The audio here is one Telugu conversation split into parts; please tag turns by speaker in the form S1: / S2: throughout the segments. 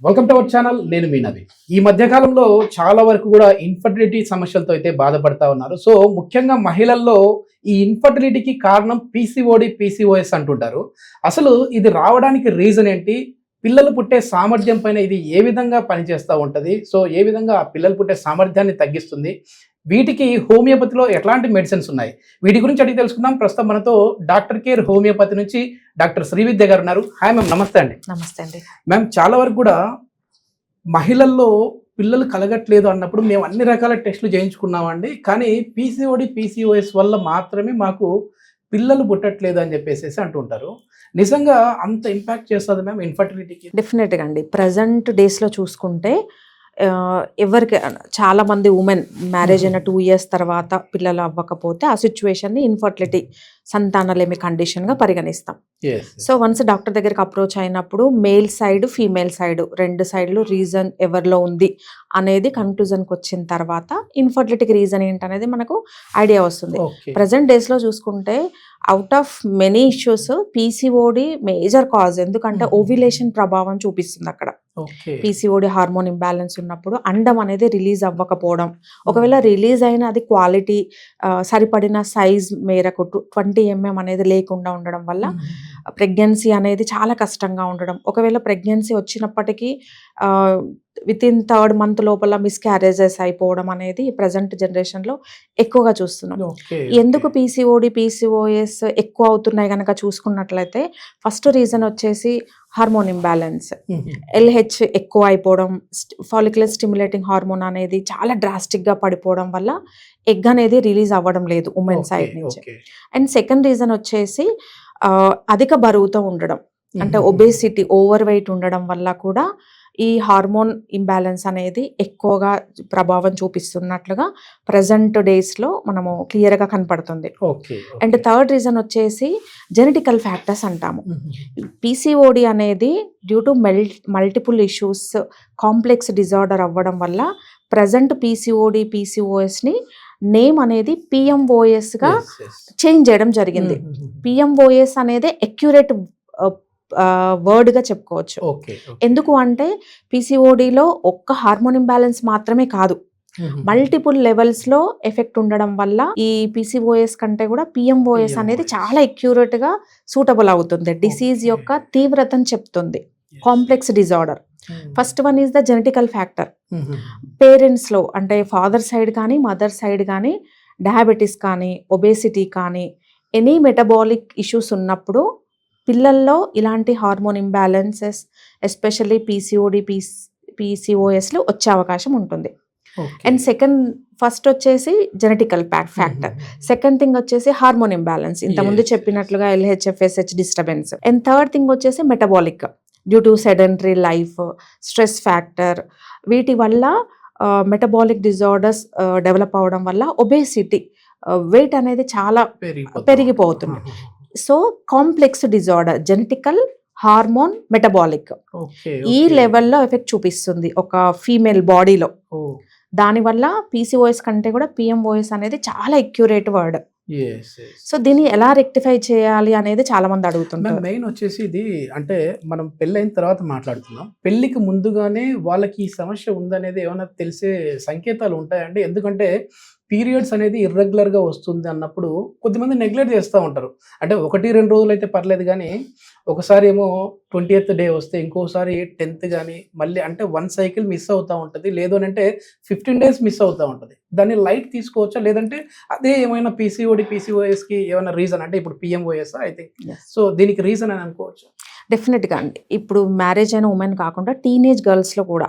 S1: Welcome to our channel. నేను మీ నవీన్. ఈ మధ్య కాలంలో చాలా వరకు కూడా ఇన్ఫర్టిలిటీ సమస్యలతో అయితే బాధపడతా ఉన్నారు. సో ముఖ్యంగా మహిళల్లో ఈ ఇన్ఫర్టిలిటీకి కారణం పీసీఓడి, పీసీఓఎస్ అంటుంటారు. అసలు ఇది రావడానికి రీజన్ ఏంటి? పిల్లలు పుట్టే సామర్థ్యం పైన ఇది ఏ విధంగా పనిచేస్తూ ఉంటుంది? సో ఏ విధంగా ఆ పిల్లలు పుట్టే సామర్థ్యాన్ని తగ్గిస్తుంది? వీటికి హోమియోపతిలో ఎట్లాంటి మెడిసిన్స్ ఉన్నాయి? వీటి గురించి అడిగి తెలుసుకుందాం. ప్రస్తుతం మనతో డాక్టర్ కేర్ హోమియోపతి నుంచి డాక్టర్ శ్రీవిద్య గారు ఉన్నారు. హాయ్ మ్యామ్, నమస్తే అండి.
S2: నమస్తే అండి.
S1: మ్యామ్, చాలా వరకు కూడా మహిళల్లో పిల్లలు కలగట్లేదు అన్నప్పుడు మేము అన్ని రకాల టెస్టులు చేయించుకున్నామండి, కానీ పీసీఓడి, పీసీఓఎస్ వల్ల మాత్రమే మాకు పిల్లలు పుట్టట్లేదు అని చెప్పేసి అంటుంటారు. నిజంగా అంత ఇంపాక్ట్ చేస్తుంది మ్యామ్ ఇన్ఫర్టిలిటీకి?
S2: డెఫినెట్గా అండి. ప్రజెంట్ డేస్లో చూసుకుంటే ఎవరికి చాలా మంది ఉమెన్ మ్యారేజ్ అయిన 2 years తర్వాత పిల్లలు అవ్వకపోతే ఆ సిచ్యువేషన్ని ఇన్ఫర్టిలిటీ, సంతానలేమి కండిషన్గా పరిగణిస్తాం. సో వన్స్ డాక్టర్ దగ్గరికి అప్రోచ్ అయినప్పుడు మేల్ సైడ్, ఫీమేల్ సైడ్, 2 సైడ్లు రీజన్ ఎవరిలో ఉంది అనేది కన్క్లూజన్కి వచ్చిన తర్వాత ఇన్ఫర్టిలిటీకి రీజన్ ఏంటనేది మనకు ఐడియా వస్తుంది. ప్రజెంట్ డేస్లో చూసుకుంటే out of many issues PCOD major cause. ఎందుకంటే ఓవ్యులేషన్ ప్రభావం చూపిస్తుంది అక్కడ. పీసీఓడి హార్మోన్ ఇంబ్యాలెన్స్ ఉన్నప్పుడు అండం అనేది రిలీజ్ అవ్వకపోవడం, ఒకవేళ రిలీజ్ అయిన అది క్వాలిటీ సరిపడిన సైజ్ మేరకు 20 mm అనేది లేకుండా ఉండడం వల్ల ప్రెగ్నెన్సీ అనేది చాలా కష్టంగా ఉండడం, ఒకవేళ ప్రెగ్నెన్సీ వచ్చినప్పటికీ వితిన్ 3rd month లోపల మిస్క్యారేజెస్ అయిపోవడం అనేది ప్రజెంట్ జనరేషన్లో ఎక్కువగా చూస్తున్నాం. ఎందుకు పీసీఓడి, పీసీఓఎస్ ఎక్కువ అవుతున్నాయి కనుక చూసుకున్నట్లయితే ఫస్ట్ రీజన్ వచ్చేసి హార్మోన్ ఇంబ్యాలెన్స్. ఎల్హెచ్ ఎక్కువ అయిపోవడం, ఫాలిక్యులర్ స్టిమ్యులేటింగ్ హార్మోన్ అనేది చాలా డ్రాస్టిక్గా పడిపోవడం వల్ల ఎగ్ అనేది రిలీజ్ అవ్వడం లేదు ఉమెన్ సైడ్ నుంచి. అండ్ సెకండ్ రీజన్ వచ్చేసి అధిక బరువుతో ఉండడం, అంటే ఒబేసిటీ, ఓవర్ వెయిట్ ఉండడం వల్ల కూడా ఈ హార్మోన్ ఇంబ్యాలెన్స్ అనేది ఎక్కువగా ప్రభావం చూపిస్తున్నట్లుగా ప్రజెంట్ డేస్లో మనము క్లియర్గా కనపడుతుంది. అండ్ థర్డ్ రీజన్ వచ్చేసి జెనెటికల్ ఫ్యాక్టర్స్ అంటాము. పీసీఓడి అనేది due to multiple issues, complex disorder అవ్వడం వల్ల ప్రజెంట్ పీసీఓడి, పీసీఓఎస్ని నేమ్ అనేది పిఎంఓఎస్గా చేంజ్ చేయడం జరిగింది. పిఎంఓఎస్ అనేది అక్యురేట్ వర్డ్గా చెప్పుకోవచ్చు. ఎందుకు అంటే పీసీఓడిలో ఒక్క హార్మోన్ ఇంబ్యాలెన్స్ మాత్రమే కాదు, మల్టిపుల్ లెవెల్స్లో ఎఫెక్ట్ ఉండడం వల్ల ఈ పీసీఓఎస్ కంటే కూడా పిఎంఓఎస్ అనేది చాలా అక్యురేట్గా సూటబుల్ అవుతుంది. డిసీజ్ యొక్క తీవ్రతను చెప్తుంది. Complex disorder. First one is the genetical factor. పేరెంట్స్లో అంటే ఫాదర్ సైడ్ కానీ మదర్ సైడ్ కానీ డయాబెటీస్ కానీ ఒబేసిటీ కానీ ఎనీ మెటబాలిక్ ఇష్యూస్ ఉన్నప్పుడు పిల్లల్లో ఇలాంటి హార్మోన్ ఇంబ్యాలెన్సెస్, ఎస్పెషల్లీ పీసీఓడి, పీసీఓఎస్లు వచ్చే అవకాశం ఉంటుంది. అండ్ ఫస్ట్ వచ్చేసి జెనెటికల్ ఫ్యాక్టర్. సెకండ్ థింగ్ వచ్చేసి హార్మోన్ ఇంబ్యాలెన్స్, ఇంతకుముందు చెప్పినట్లుగా LH FSH disturbance. And third thing వచ్చేసి metabolic, due to sedentary life, stress factor, వీటి వల్ల మెటబాలిక్ డిజార్డర్స్ డెవలప్ అవడం వల్ల ఒబేసిటీ, వెయిట్ అనేది చాలా పెరిగిపోతుంది. So complex disorder, genetical, hormone, metabolic ఈ లెవెల్లో ఎఫెక్ట్ చూపిస్తుంది ఒక ఫీమేల్ బాడీలో. దానివల్ల పీసీఓఎస్ కంటే కూడా పిఎంఓఎస్ అనేది చాలా అక్యురేట్ వర్డ్. సో దీన్ని ఎలా రెక్టిఫై చేయాలి అనేది చాలా మంది అడుగుతుంటారు.
S1: మెయిన్ వచ్చేసి ఇది అంటే మనం పెళ్ళైన తర్వాత మాట్లాడుతున్నాం, పెళ్లికి ముందుగానే వాళ్ళకి ఈ సమస్య ఉందనేది ఏమైనా తెలిసే సంకేతాలు ఉంటాయండి? ఎందుకంటే పీరియడ్స్ అనేది ఇర్రెగ్యులర్గా వస్తుంది అన్నప్పుడు కొద్దిమంది నెగ్లెక్ట్ చేస్తూ ఉంటారు. అంటే 1-2 రోజులు అయితే పర్లేదు, కానీ ఒకసారి ఏమో 20th day వస్తే, ఇంకోసారి 10th కానీ, మళ్ళీ అంటే 1 cycle మిస్ అవుతూ ఉంటుంది, లేదు అని అంటే 15 days మిస్ అవుతూ ఉంటుంది. దాన్ని లైట్ తీసుకోవచ్చా, లేదంటే అదే ఏమైనా పీసీఓడి, పీసీఓఎస్కి ఏమైనా రీజన్? అంటే ఇప్పుడు పిఎంఓఎస్ ఐ థింక్, సో దీనికి రీజన్ అని అనుకోవచ్చు?
S2: డెఫినెట్గా అండి. ఇప్పుడు మ్యారేజ్ అయిన ఉమెన్ కాకుండా టీనేజ్ గర్ల్స్లో కూడా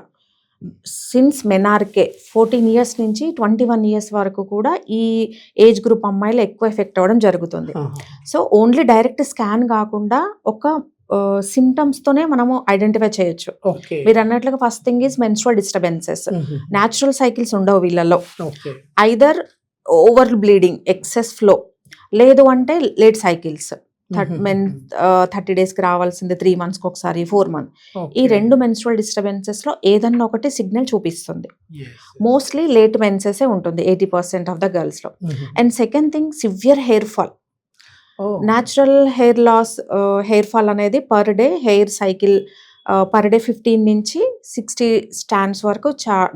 S2: సిన్స్ మెనార్కే 14 years నుంచి 21 years వరకు కూడా ఈ ఏజ్ గ్రూప్ అమ్మాయిలు ఎక్కువ ఎఫెక్ట్ అవ్వడం జరుగుతుంది. సో ఓన్లీ డైరెక్ట్ స్కాన్ కాకుండా ఒక సిమ్టమ్స్తోనే మనము ఐడెంటిఫై చేయొచ్చు. మీరు అన్నట్లుగా first thing is menstrual disturbances. Natural cycles ఉండవు వీళ్ళలో. Either over bleeding, excess flow, లేదు అంటే లేట్ సైకిల్స్. 30 daysకి రావాల్సింది 3 monthsకి ఒకసారి, 4 months. ఈ 2 మెన్స్ట్రువల్ డిస్టర్బెన్సెస్లో ఏదన్నా ఒకటి సిగ్నల్ చూపిస్తుంది. మోస్ట్లీ లేట్ మెన్సెసే ఉంటుంది 80% ఆఫ్ ద గర్ల్స్లో. And second thing severe hair fall. Natural hair loss, hair fall అనేది per day hair cycle per day 15 నుంచి 60 స్టాండ్స్ వరకు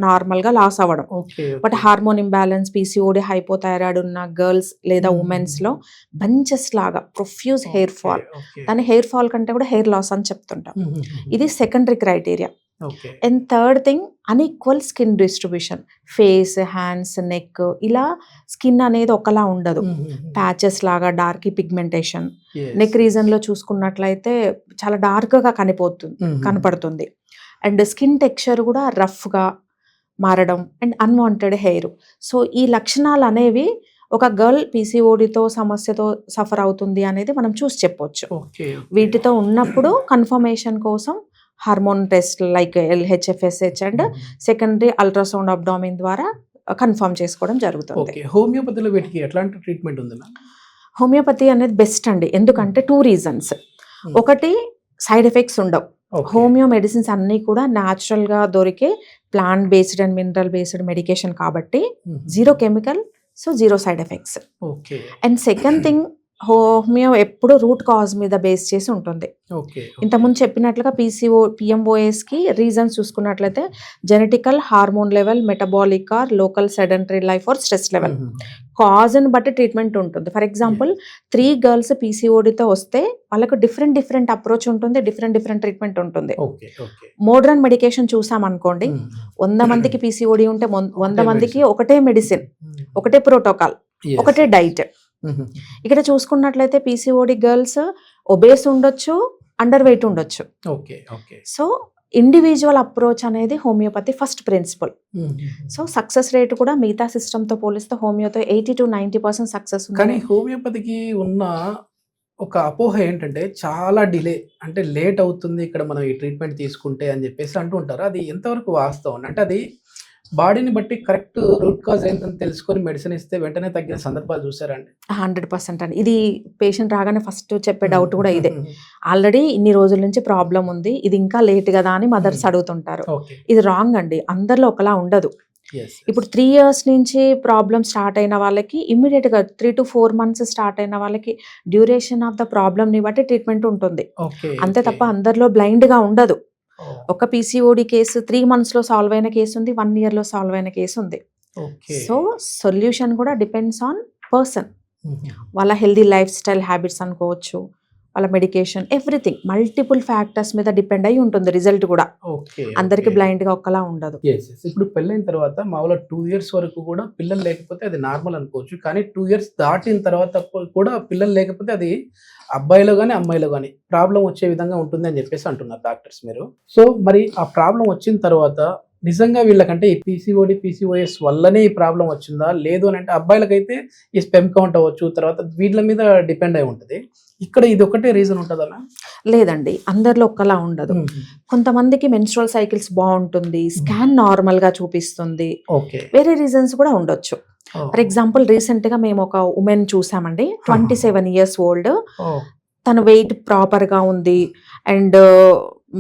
S2: నార్మల్గా లాస్ అవ్వడం.
S1: Okay.
S2: But hormone imbalance, PCOD, hypothyroid ఉన్న గర్ల్స్ లేదా ఉమెన్స్లో బంచెస్ లాగా ప్రొఫ్యూజ్ హెయిర్ ఫాల్, దాని హెయిర్ ఫాల్ కంటే కూడా హెయిర్ లాస్ అని చెప్తుంటాం. ఇది secondary criteria. And third thing, unequal skin distribution. Face, hands, neck ఇలా స్కిన్ అనేది ఒకలా ఉండదు. ప్యాచెస్ లాగా డార్క్ పిగ్మెంటేషన్. నెక్ రీజన్లో చూసుకున్నట్లయితే చాలా డార్క్గా కనపడుతుంది. అండ్ స్కిన్ టెక్స్చర్ కూడా రఫ్గా మారడం అండ్ అన్వాంటెడ్ హెయిర్. సో ఈ లక్షణాలు అనేవి ఒక గర్ల్ పీసీఓడితో సమస్యతో సఫర్ అవుతుంది అనేది మనం చూసి చెప్పొచ్చు. వీటితో ఉన్నప్పుడు కన్ఫర్మేషన్ కోసం hormone test like LHFSH and secondary ultrasound abdomen ద్వారా కన్ఫర్మ్ చేసుకోవడం జరుగుతుంది.
S1: హోమియోపతిలో వీటికి ఎట్లాంటి ట్రీట్మెంట్ ఉంది?
S2: హోమియోపతి అనేది బెస్ట్ అండి, ఎందుకంటే 2 రీజన్స్. ఒకటి, సైడ్ ఎఫెక్ట్స్ ఉండవు. హోమియో మెడిసిన్స్ అన్నీ కూడా న్యాచురల్గా దొరికే plant based and mineral based medication కాబట్టి zero chemical, so zero side effects. And second thing, homeo ఎప్పుడు రూట్ కాజ్ మీద బేస్ చేసి ఉంటుంది. ఇంతకుముందు చెప్పినట్లుగా PMOSకి రీజన్స్ చూసుకున్నట్లయితే genetical, hormone level, metabolic or local sedentary life or stress level. కాజ్ని బట్టి ట్రీట్మెంట్ ఉంటుంది. ఫర్ ఎగ్జాంపుల్ 3 గర్ల్స్ పీసీఓడితో వస్తే వాళ్ళకు డిఫరెంట్ అప్రోచ్ ఉంటుంది, డిఫరెంట్ ట్రీట్మెంట్ ఉంటుంది. మోడర్న్ మెడికేషన్ చూసాం అనుకోండి, 100 మందికి పీసీఓడి ఉంటే 100 మందికి ఒకటే మెడిసిన్, ఒకటే ప్రోటోకాల్, ఒకటే డైట్. ఇక్కడ చూసుకున్నట్లయితే పీసీఓడి గర్ల్స్ ఒబేస్ ఉండొచ్చు, అండర్ వెయిట్ ఉండొచ్చు. సో ఇండివిజువల్ అప్రోచ్ అనేది homeopathy first principle. So success rate కూడా మిగతా సిస్టమ్తో పోలిస్తే హోమియోతో 80 to 90% సక్సెస్.
S1: కానీ హోమియోపతికి ఉన్న ఒక అపోహ ఏంటంటే చాలా డిలే, అంటే లేట్ అవుతుంది ఇక్కడ మనం ఈ ట్రీట్మెంట్ తీసుకుంటే అని చెప్పేసి అంటూ ఉంటారు. అది ఎంతవరకు వాస్తవం? అంటే అది బాడీని బట్టి కరెక్ట్ రూట్ కాజ్ ఏంటని తెలుసుకొని మెడిసిన్ ఇస్తే వెంటనే తగ్గిన సందర్భాలు చూసారండి?
S2: 100% అండి. ఇది పేషెంట్ రాగానే ఫస్ట్ చెప్పే డౌట్ కూడా ఇదే. ఆల్రెడీ ఇన్ని రోజుల నుంచి ప్రాబ్లం ఉంది, ఇది ఇంకా లేట్ కదా అని మదర్స్ అడుగుతుంటారు. ఇది రాంగ్ అండి, అందరిలో ఒకలా ఉండదు. ఇప్పుడు 3 years నుంచి ప్రాబ్లం స్టార్ట్ అయిన వాళ్ళకి ఇమ్మీడియట్గా 3 to 4 months స్టార్ట్ అయిన వాళ్ళకి డ్యూరేషన్ ఆఫ్ ద ప్రాబ్లమ్ని బట్టి ట్రీట్మెంట్ ఉంటుంది. అంతే తప్ప అందరిలో బ్లైండ్గా ఉండదు. ఒక పీసీఓడి కేసు 3 months లో సాల్వ్ అయిన కేసు ఉంది, 1 year లో సాల్వ్ అయిన కేసు ఉంది. సో సొల్యూషన్ కూడా డిపెండ్స్ ఆన్ పర్సన్, వాళ్ళ హెల్దీ లైఫ్ స్టైల్ హ్యాబిట్స్ అనుకోవచ్చు, వాళ్ళ మెడికేషన్, ఎవ్రీథింగ్ మల్టిపుల్ ఫ్యాక్టర్స్ మీద డిపెండ్ అయి ఉంటుంది రిజల్ట్ కూడా. అందరికి బ్లైండ్ గా ఒక్కలా ఉండదు.
S1: ఇప్పుడు పెళ్ళైన తర్వాత మామూలుగా 2 years వరకు కూడా పిల్లలు లేకపోతే అది నార్మల్ అనుకోవచ్చు, కానీ 2 years దాటిన తర్వాత కూడా పిల్లలు లేకపోతే అది అబ్బాయిలో కానీ అమ్మాయిలో కానీ ప్రాబ్లం వచ్చే విధంగా ఉంటుంది అని చెప్పేసి అంటున్నారు డాక్టర్స్ మీరు. సో మరి ఆ ప్రాబ్లం వచ్చిన తర్వాత నిజంగా వీళ్ళకంటే ఈ PCOS వల్లనే ఈ ప్రాబ్లం వచ్చిందా, లేదు అని అంటే అబ్బాయిలకైతే ఈ స్పెమ్ కౌంట్ అవ్వచ్చు, తర్వాత వీళ్ళ మీద డిపెండ్ అయి ఉంటుంది. ఇక్కడ ఇది ఒకటే రీజన్ ఉంటుందా?
S2: లేదండి, అందరిలో ఒక్కలా ఉండదు. కొంతమందికి మెన్స్ట్రువల్ సైకిల్స్ బాగుంటుంది, స్కాన్ నార్మల్ గా చూపిస్తుంది, వేరే రీజన్స్ కూడా ఉండొచ్చు. ఫర్ ఎగ్జాంపుల్ రీసెంట్ గా మేము ఒక ఉమెన్ చూసామండి, 27 years old. తన వెయిట్ ప్రాపర్ గా ఉంది అండ్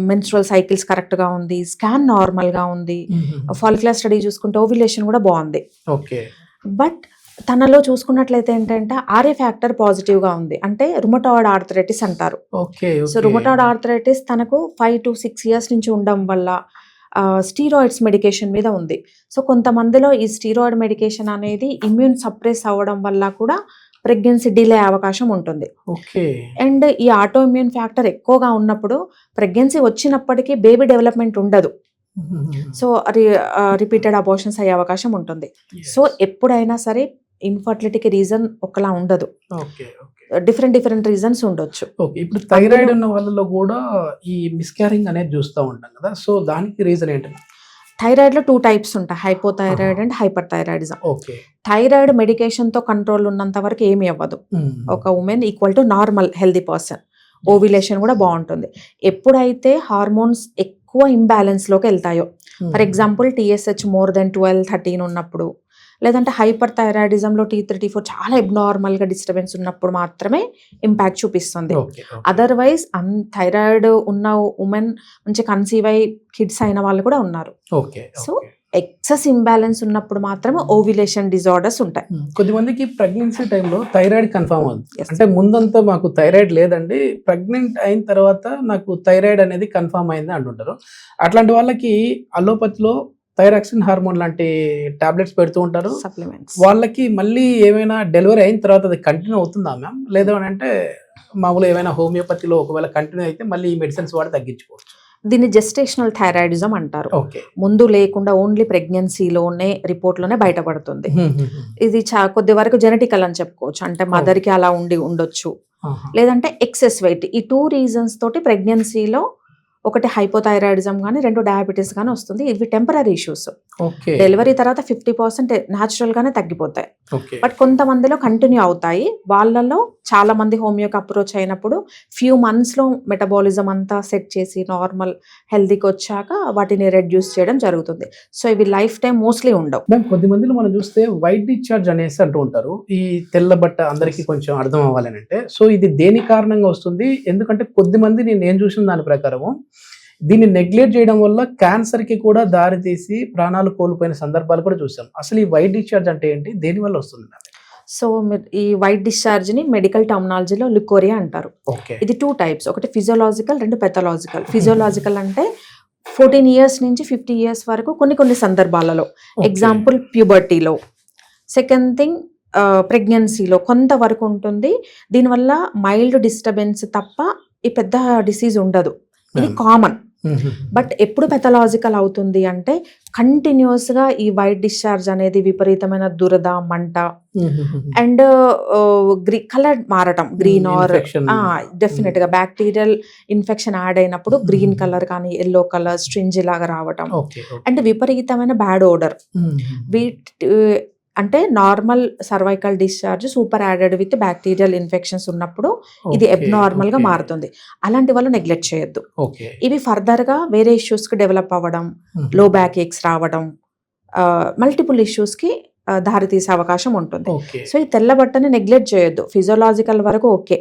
S2: మెన్స్ట్రువల్ సైకిల్స్ కరెక్ట్ గా ఉంది, స్కాన్ నార్మల్ గా ఉంది, ఫాలిక్యులర్ స్టడీ చూసుకుంటే ఓవ్యులేషన్ కూడా బాగుంది. బట్ తనలో చూసుకున్నట్లయితే ఏంటంటే RA ఫ్యాక్టర్ పాజిటివ్ గా ఉంది, అంటే రుమటాయిడ్ ఆర్థరైటిస్ అంటారు. సో రుమటాయిడ్ ఆర్థరైటిస్ తనకు 5 to 6 years నుంచి ఉండడం వల్ల స్టీరాయిడ్స్ మెడికేషన్ మీద ఉంది. సో కొంతమందిలో ఈ స్టీరాయిడ్ మెడికేషన్ అనేది ఇమ్యూన్ సప్రెస్ అవ్వడం వల్ల కూడా ప్రెగ్నెన్సీ డిలే అవకాశం ఉంటుంది. అండ్ ఈ ఆటో ఇమ్యూన్ ఫ్యాక్టర్ ఎక్కువగా ఉన్నప్పుడు ప్రెగ్నెన్సీ వచ్చినప్పటికీ బేబీ డెవలప్మెంట్ ఉండదు. సో రిపీటెడ్ అబార్షన్స్ అయ్యే అవకాశం ఉంటుంది. సో ఎప్పుడైనా సరే ఇన్ఫర్టిలిటీకి రీజన్ ఒకలా ఉండదు, డిఫరెంట్ రీజన్స్ ఉండొచ్చు.
S1: ఇప్పుడు థైరాయిడ్ ఉన్న వాళ్ళలో కూడా ఈ మిస్క్యారింగ్ అనేది చూస్తూ ఉంటాం కదా, సో దానికి రీజన్ ఏంటి?
S2: థైరాయిడ్ లో 2 types ఉంటాయి, hypothyroid and hyperthyroidism. Thyroid medication తో కంట్రోల్ ఉన్నంత వరకు ఏమి అవ్వదు, ఒక women equal to normal healthy person. Ovulation కూడా బాగుంటుంది. ఎప్పుడైతే హార్మోన్స్ ఎక్కువ ఇంబ్యాలెన్స్ లోకి వెళ్తాయో, for example TSH more than 12, 13 ఉన్నప్పుడు, లేదంటే హైపర్ థైరాయిడిజంలో T3, T4 చాలా అబ్నార్మల్ గా డిస్టర్బెన్స్ ఉన్నప్పుడు మాత్రమే ఇంపాక్ట్ చూపిస్తుంది. అదర్వైజ్ థైరాయిడ్ ఉన్న ఉమెన్ మంచి కన్సీవ్ అయి కిడ్స్ అయిన వాళ్ళు కూడా ఉన్నారు. సో ఎక్సెస్ ఇంబ్యాలెన్స్ ఉన్నప్పుడు మాత్రమే ఓవ్యులేషన్ డిజార్డర్స్ ఉంటాయి.
S1: కొద్దిమందికి ప్రెగ్నెన్సీ టైంలో థైరాయిడ్ కన్ఫర్మ్ అవుతుంది.
S2: Yes.
S1: అంటే ముందంతా మాకు థైరాయిడ్ లేదండి, ప్రెగ్నెంట్ అయిన తర్వాత నాకు థైరాయిడ్ అనేది కన్ఫర్మ్ అయింది అంటుంటారు. అట్లాంటి వాళ్ళకి అలోపతిలో థైరాక్సిన్ హార్మోన్ లాంటి టాబ్లెట్స్ పెడుతూ ఉంటారు.
S2: సప్లిమెంట్స్
S1: వాళ్ళకి మళ్ళీ ఏమైనా డెలివరీ అయిన తర్వాత అది కంటిన్యూ అవుతుందా మ్యామ్? లేదు అని అంటే మామూలు ఏమైనా హోమియోపతిలో ఒకవేళ కంటిన్యూ అయితే మళ్ళీ ఈ మెడిసిన్స్ వాడి తగ్గించుకోవచ్చు.
S2: దీన్ని జెస్టేషనల్ థైరాయిడిజం అంటారు.
S1: ఓకే.
S2: ముందు లేకుండా ఓన్లీ ప్రెగ్నెన్సీలోనే రిపోర్ట్లోనే బయటపడుతుంది. ఇది కొద్ది వరకు జెనెటికల్ అని చెప్పుకోవచ్చు. అంటే మదర్కి అలా ఉండొచ్చు, లేదంటే ఎక్సెస్ వెయిట్. ఈ 2 రీజన్స్ తోటి ప్రెగ్నెన్సీలో ఒకటి హైపోథైరాయిడిజం కానీ, 2 డయాబెటీస్ కానీ వస్తుంది. ఇవి టెంపరీ ఇష్యూస్.
S1: ఓకే.
S2: డెలివరీ తర్వాత 50% న్యాచురల్ గానే తగ్గిపోతాయి.
S1: ఓకే.
S2: బట్ కొంతమందిలో కంటిన్యూ అవుతాయి. వాళ్ళలో చాలా మంది హోమియోకి అప్రోచ్ అయినప్పుడు ఫ్యూ మంత్స్ లో మెటబాలిజం అంతా సెట్ చేసి నార్మల్ హెల్దీకి వచ్చాక వాటిని రెడ్యూస్ చేయడం జరుగుతుంది. సో ఇవి లైఫ్ టైం మోస్ట్లీ ఉండవు.
S1: మ్యామ్ కొద్దిమందిలో మనం చూస్తే వైట్ డిశ్చార్జ్ అనేసి అంటూ ఉంటారు. ఈ తెల్ల బట్ట అందరికీ కొంచెం అర్థం అవ్వాలని అంటే, సో ఇది దేని కారణంగా వస్తుంది? ఎందుకంటే కొద్దిమంది నేను చూసిన దాని ప్రకారము దీన్ని నెగ్లెక్ట్ చేయడం వల్ల క్యాన్సర్ కి కూడా దారి తీసి ప్రాణాలు కోల్పోయిన సందర్భాలు కూడా చూసాం. అసలు ఈ వైట్ డిశ్చార్జ్ అంటే ఏంటి, దేని వల్ల వస్తుంది?
S2: సో ఈ వైట్ డిశ్చార్జ్ ని మెడికల్ టర్మినాలజీలో లుకోరియా అంటారు.
S1: ఓకే.
S2: ఇది 2 టైప్స్. ఒకటి ఫిజియోలాజికల్, 2 పెథలాజికల్. ఫిజియోలాజికల్ అంటే 14 ఇయర్స్ నుంచి 50 ఇయర్స్ వరకు కొన్ని సందర్భాలలో, ఎగ్జాంపుల్ ప్యూబర్టీలో. సెకండ్ థింగ్ ప్రెగ్నెన్సీలో కొంతవరకు ఉంటుంది. దీనివల్ల మైల్డ్ డిస్టర్బెన్స్ తప్ప ఈ పెద్ద డిసీజ్ ఉండదు. ఇది కామన్. బట్ ఎప్పుడు పెథలాజికల్ అవుతుంది అంటే కంటిన్యూస్ గా ఈ వైట్ డిశ్చార్జ్ అనేది విపరీతమైన దురద, మంట అండ్ కలర్ మారటం, గ్రీన్ ఆర్ డెఫినెట్ గా బ్యాక్టీరియల్ ఇన్ఫెక్షన్ యాడ్ అయినప్పుడు గ్రీన్ కలర్ కానీ ఎల్లో కలర్ స్ట్రింజ్ లాగా రావటం అండ్ విపరీతమైన బ్యాడ్ ఓడర్. అంటే normal cervical discharge super added with bacterial infections ఉన్నప్పుడు ఇది ఎబ్నార్మల్ గా మారుతుంది. అలాంటి వాళ్ళు నెగ్లెక్ట్ చేయొద్దు. ఇవి ఫర్దర్ గా వేరే ఇష్యూస్ కి డెవలప్ అవ్వడం, లో బ్యాక్ ఏక్స్ రావడం, మల్టిపుల్ ఇష్యూస్ కి దారి తీసే అవకాశం ఉంటుంది. సో ఈ తెల్ల బట్టని నెగ్లెక్ట్ చేయొద్దు. ఫిజియోలాజికల్ వరకు ఓకే,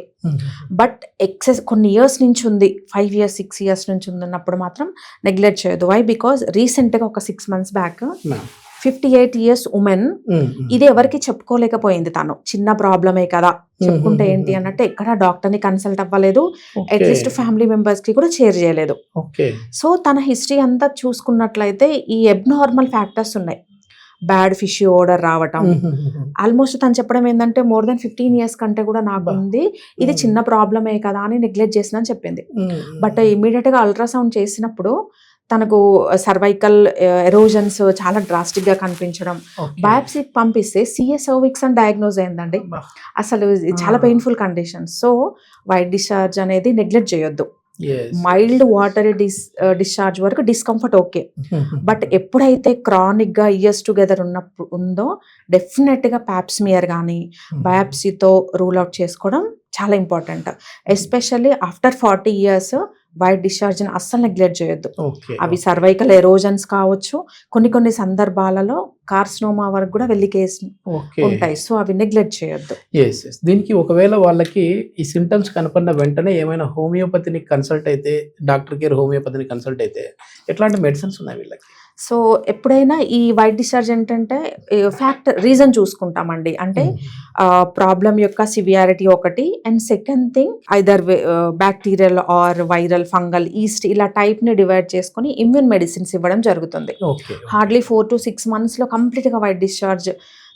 S2: బట్ ఎక్సెస్ కొన్ని ఇయర్స్ నుంచి ఉంది, 5 ఇయర్స్ 6 ఇయర్స్ నుంచి ఉన్నప్పుడు మాత్రం నెగ్లెక్ట్ చేయొద్దు. వై? బికాస్ రీసెంట్ గా ఒక 6 months బ్యాక్ 58 ఇయర్స్ ఉమెన్ ఇది ఎవరికి చెప్పుకోలేకపోయింది. తను చిన్న ప్రాబ్లమే కదా, చెప్పుకుంటే ఏంటి అన్నట్టు ఎక్కడ డాక్టర్ ని కన్సల్ట్ అవ్వలేదు, అట్లీస్ట్ ఫ్యామిలీ మెంబర్స్ కి కూడా షేర్ చేయలేదు. సో తన హిస్టరీ అంతా చూసుకున్నట్లయితే ఈ అబ్నార్మల్ ఫ్యాక్టర్స్ ఉన్నాయి. బ్యాడ్ ఫిష్ ఓడర్ రావటం, ఆల్మోస్ట్ తను చెప్పడం ఏంటంటే మోర్ దెన్ 15 ఇయర్స్ కంటే కూడా నాకు ఉంది, ఇది చిన్న ప్రాబ్లమే కదా అని నెగ్లెక్ట్ చేసిన చెప్పింది. బట్ ఇమీడియట్ గా అల్ట్రాసౌండ్ చేసినప్పుడు తనకు సర్వైకల్ ఎరోజన్స్ చాలా డ్రాస్టిక్ గా కనిపించడం, బయాప్సీ పంపిస్తే సిఎస్ సర్విక్స్ అని డయాగ్నోజ్ అయిందండి. అసలు చాలా painful condition. So white discharge అనేది నెగ్లెక్ట్ చేయొద్దు. మైల్డ్ వాటరీ డిశ్చార్జ్ వరకు డిస్కంఫర్ట్ ఓకే, బట్ ఎప్పుడైతే క్రానిక్ గా ఇయర్స్ టుగెదర్ ఉందో డెఫినెట్ గా ప్యాప్స్మియర్ కానీ బయాప్సీతో రూల్ అవుట్ చేసుకోవడం చాలా important. Especially after 40 years white discharge ని అస్సలు నెగ్లెక్ట్ చేయొద్దు. అవి సర్వైకల్ ఎరోజన్స్ కావచ్చు, కొన్ని సందర్భాలలో కార్సినోమా వరకు కూడా వెళ్ళి కేసు ఉంటాయి. సో అవి నెగ్లెక్ట్ చేయొద్దు.
S1: దీనికి ఒకవేళ వాళ్ళకి ఈ సింటమ్స్ కనపడిన వెంటనే ఏమైనా హోమియోపతిని కన్సల్ట్ అయితే, డాక్టర్ కేర్ హోమియోపతిని కన్సల్ట్ అయితే ఎట్లాంటి మెడిసిన్స్ ఉన్నాయి వీళ్ళకి?
S2: సో ఎప్పుడైనా ఈ వైట్ డిశ్చార్జ్ ఏంటంటే ఫ్యాక్టర్ రీజన్ చూసుకుంటామండి. అంటే ప్రాబ్లం యొక్క సివియారిటీ ఒకటి, and second thing either bacterial or viral, fungal, yeast ఇలా టైప్ ని డివైడ్ చేసుకుని ఇమ్యూన్ మెడిసిన్స్ ఇవ్వడం జరుగుతుంది. హార్డ్లీ 4 to 6 months లో కంప్లీట్ గా వైట్ డిశ్చార్జ్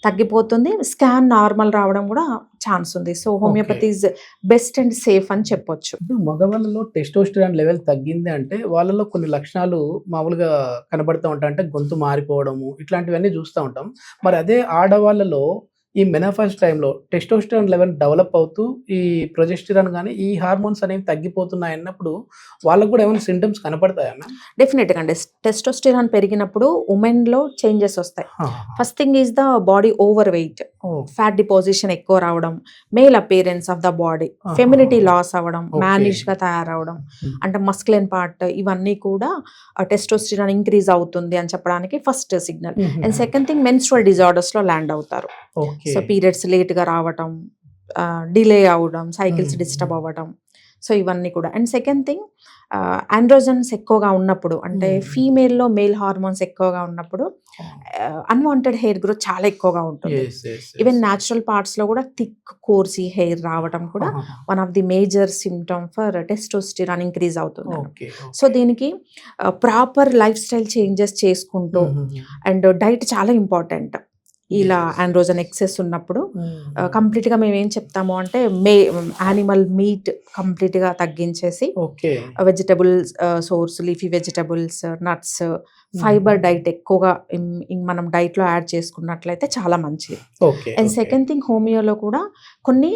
S2: తగ్గిపోతుంది. స్కాన్ నార్మల్ రావడం కూడా ఛాన్స్ ఉంది. So homeopathy is best and safe అని చెప్పొచ్చు.
S1: మగవాళ్ళలో టెస్టోస్టెరాన్ లెవెల్ తగ్గింది అంటే వాళ్ళలో కొన్ని లక్షణాలు మామూలుగా కనబడుతూ ఉంటాయి. అంటే గొంతు మారిపోవడము ఇట్లాంటివన్నీ చూస్తూ ఉంటాం. మరి అదే ఆడవాళ్ళలో ఈ మెనోపాజ్ టైంలో టెస్టోస్టెరాన్ లెవెల్ డెవలప్ అవుతూ ఈ ప్రొజెస్టెరాన్ కానీ ఈ హార్మోన్స్ అనేవి తగ్గిపోతున్నాయి అన్నప్పుడు వాళ్ళకు కూడా ఏమైనా సింటమ్స్ కనపడతాయా?
S2: డెఫినెట్గా అండి. టెస్టోస్టెరాన్ పెరిగినప్పుడు ఉమెన్ లో చేంజెస్ వస్తాయి. First thing is the body over weight, fat deposition ఎక్కువ రావడం, male appearance of the body, femininity loss అవ్వడం, మ్యానిష్ గా తయారవడం, అంటే మస్కులైన్ పార్ట్, ఇవన్నీ కూడా టెస్టోస్టెరాన్ ఇంక్రీజ్ అవుతుంది అని చెప్పడానికి first signal. And second thing menstrual disorders లో ల్యాండ్ అవుతారు. సో పీరియడ్స్ లేట్ గా రావటం, డిలే అవడం, సైకిల్స్ డిస్టర్బ్ అవ్వడం, సో ఇవన్నీ కూడా. అండ్ సెకండ్ థింగ్, ఆండ్రోజన్స్ ఎక్కువగా ఉన్నప్పుడు, అంటే ఫీమేల్లో మేల్ హార్మోన్స్ ఎక్కువగా ఉన్నప్పుడు అన్వాంటెడ్ హెయిర్ గ్రోత్ చాలా ఎక్కువగా ఉంటుంది. ఈవెన్ న్యాచురల్ పార్ట్స్లో కూడా థిక్ కోర్సీ హెయిర్ రావడం కూడా one of the major symptom for testosterone increase అవుతుంది. సో దీనికి ప్రాపర్ లైఫ్ స్టైల్ చేంజెస్ చేసుకుంటూ, అండ్ డైట్ చాలా ఇంపార్టెంట్. ఇలా ఆండ్రోజన్ ఎక్సెస్ ఉన్నప్పుడు కంప్లీట్గా మేము ఏం చెప్తాము అంటే యానిమల్ మీట్ కంప్లీట్గా తగ్గించేసి vegetables source, leafy vegetables, nuts, fibre diet ఎక్కువగా మనం డైట్లో యాడ్ చేసుకున్నట్లయితే చాలా మంచిది. అండ్ సెకండ్ థింగ్, హోమియోలో కూడా కొన్ని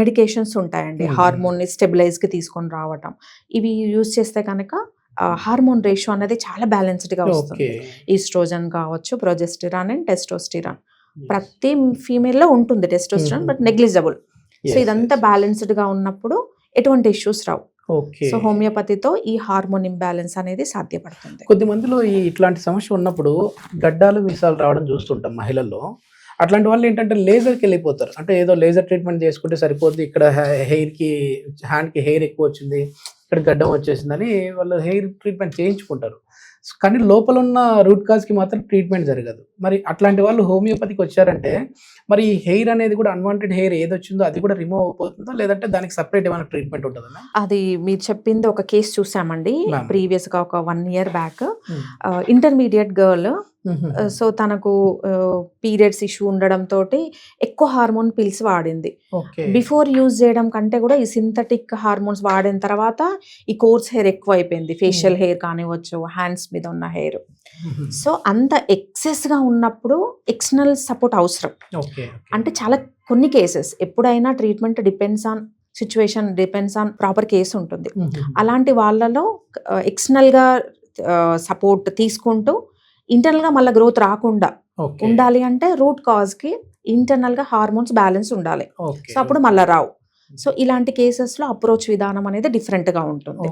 S2: మెడికేషన్స్ ఉంటాయండి హార్మోన్ని స్టెబిలైజ్కి తీసుకొని రావటం. ఇవి యూజ్ చేస్తే కనుక హార్మోన్ రేషియో అనేది చాలా బ్యాలెన్స్డ్గా వస్తుంది. ఈస్ట్రోజన్ కావచ్చు, ప్రొజెస్టిరాన్ అండ్ టెస్టోస్టిరాన్. ప్రతి ఫీమేల్లో ఉంటుంది టెస్టోస్టిరాన్, బట్ నెగ్లిజబుల్. సో ఇదంతా బ్యాలెన్స్డ్గా ఉన్నప్పుడు ఎటువంటి ఇష్యూస్ రావు. సో హోమియోపతితో ఈ హార్మోన్ ఇంబ్యాలెన్స్ అనేది సాధ్యపడుతుంది.
S1: కొద్ది మందిలో ఇట్లాంటి సమస్య ఉన్నప్పుడు గడ్డాలు మీసాలు రావడం చూస్తుంటాం మహిళల్లో. అట్లాంటి వాళ్ళు ఏంటంటే లేజర్కి వెళ్ళిపోతారు. అంటే ఏదో లేజర్ ట్రీట్మెంట్ చేసుకుంటే సరిపోద్ది, ఇక్కడ హెయిర్కి హ్యాండ్కి హెయిర్ ఎక్కువ వచ్చింది, ఇక్కడ గడ్డం వచ్చేసిందని వాళ్ళు హెయిర్ ట్రీట్మెంట్ చేయించుకుంటారు. కానీ లోపల ఉన్న రూట్ కాజ్కి మాత్రం ట్రీట్మెంట్ జరగదు. మరి అట్లాంటి వాళ్ళు హోమియోపతికి వచ్చారంటే మరి ఈ హెయిర్ అనేది కూడా అన్వాంటెడ్ హెయిర్ ఏది వచ్చిందో అది కూడా రిమూవ్ అయిపోతుందా, లేదంటే దానికి సపరేట్ ఏమైనా ట్రీట్మెంట్ ఉంటుందా?
S2: అది మీరు చెప్పింది ఒక కేసు చూసామండి ప్రీవియస్గా, ఒక 1 year back. Intermediate girl. So తనకు పీరియడ్స్ ఇష్యూ ఉండడంతో ఎక్కువ హార్మోన్ పిల్స్ వాడింది. బిఫోర్ యూజ్ చేయడం కంటే కూడా ఈ సింథటిక్ హార్మోన్స్ వాడిన తర్వాత ఈ కోర్స్ హెయిర్ ఎక్కువ అయిపోయింది. ఫేషియల్ హెయిర్ కానివ్వచ్చు, హ్యాండ్స్ మీద ఉన్న హెయిర్. సో అంత ఎక్సెస్గా ఉన్నప్పుడు ఎక్స్టర్నల్ సపోర్ట్ అవసరం. అంటే చాలా కొన్ని కేసెస్, ఎప్పుడైనా treatment depends on situation, depends on proper case ఉంటుంది. అలాంటి వాళ్ళలో ఎక్స్టర్నల్గా సపోర్ట్ తీసుకుంటూ ఇంటర్నల్గా మళ్ళీ గ్రోత్ రాకుండా ఉండాలి అంటే రూట్ కాజ్కి ఇంటర్నల్గా హార్మోన్స్ బ్యాలెన్స్ ఉండాలి. సో అప్పుడు మళ్ళీ రావు. సో ఇలాంటి కేసెస్లో అప్రోచ్ విధానం అనేది డిఫరెంట్గా ఉంటుంది.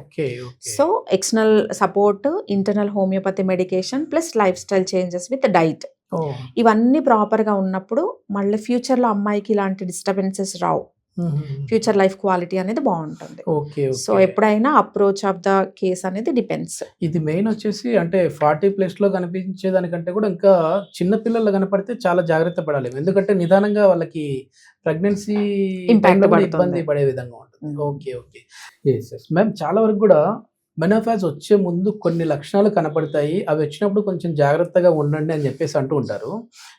S2: So external support, internal homeopathy medication plus life style changes with diet, ఇవన్నీ ప్రాపర్గా ఉన్నప్పుడు మళ్ళీ ఫ్యూచర్లో అమ్మాయికి ఇలాంటి డిస్టర్బెన్సెస్ రావు. ఫ్యూచర్ లైఫ్ క్వాలిటీ అనేది బాగుంటుంది. సో ఎప్పుడైనా అప్రోచ్ ఆఫ్ ద కేస్ అనేది డిపెండ్స్.
S1: ఇది మెయిన్ వచ్చేసి అంటే 40+ లో కనిపించే దానికంటే కూడా ఇంకా చిన్న పిల్లలు కనపడితే చాలా జాగ్రత్త పడాలి. ఎందుకంటే నిదానంగా వాళ్ళకి ప్రెగ్నెన్సీ ఇబ్బంది పడే విధంగా ఉంటుంది. ఓకే. మ్యామ్, చాలా వరకు కూడా మెనోపాజ్ వచ్చే ముందు కొన్ని లక్షణాలు కనపడతాయి, అవి వచ్చినప్పుడు కొంచెం జాగ్రత్తగా ఉండండి అని చెప్పేసి అంటూ ఉంటారు.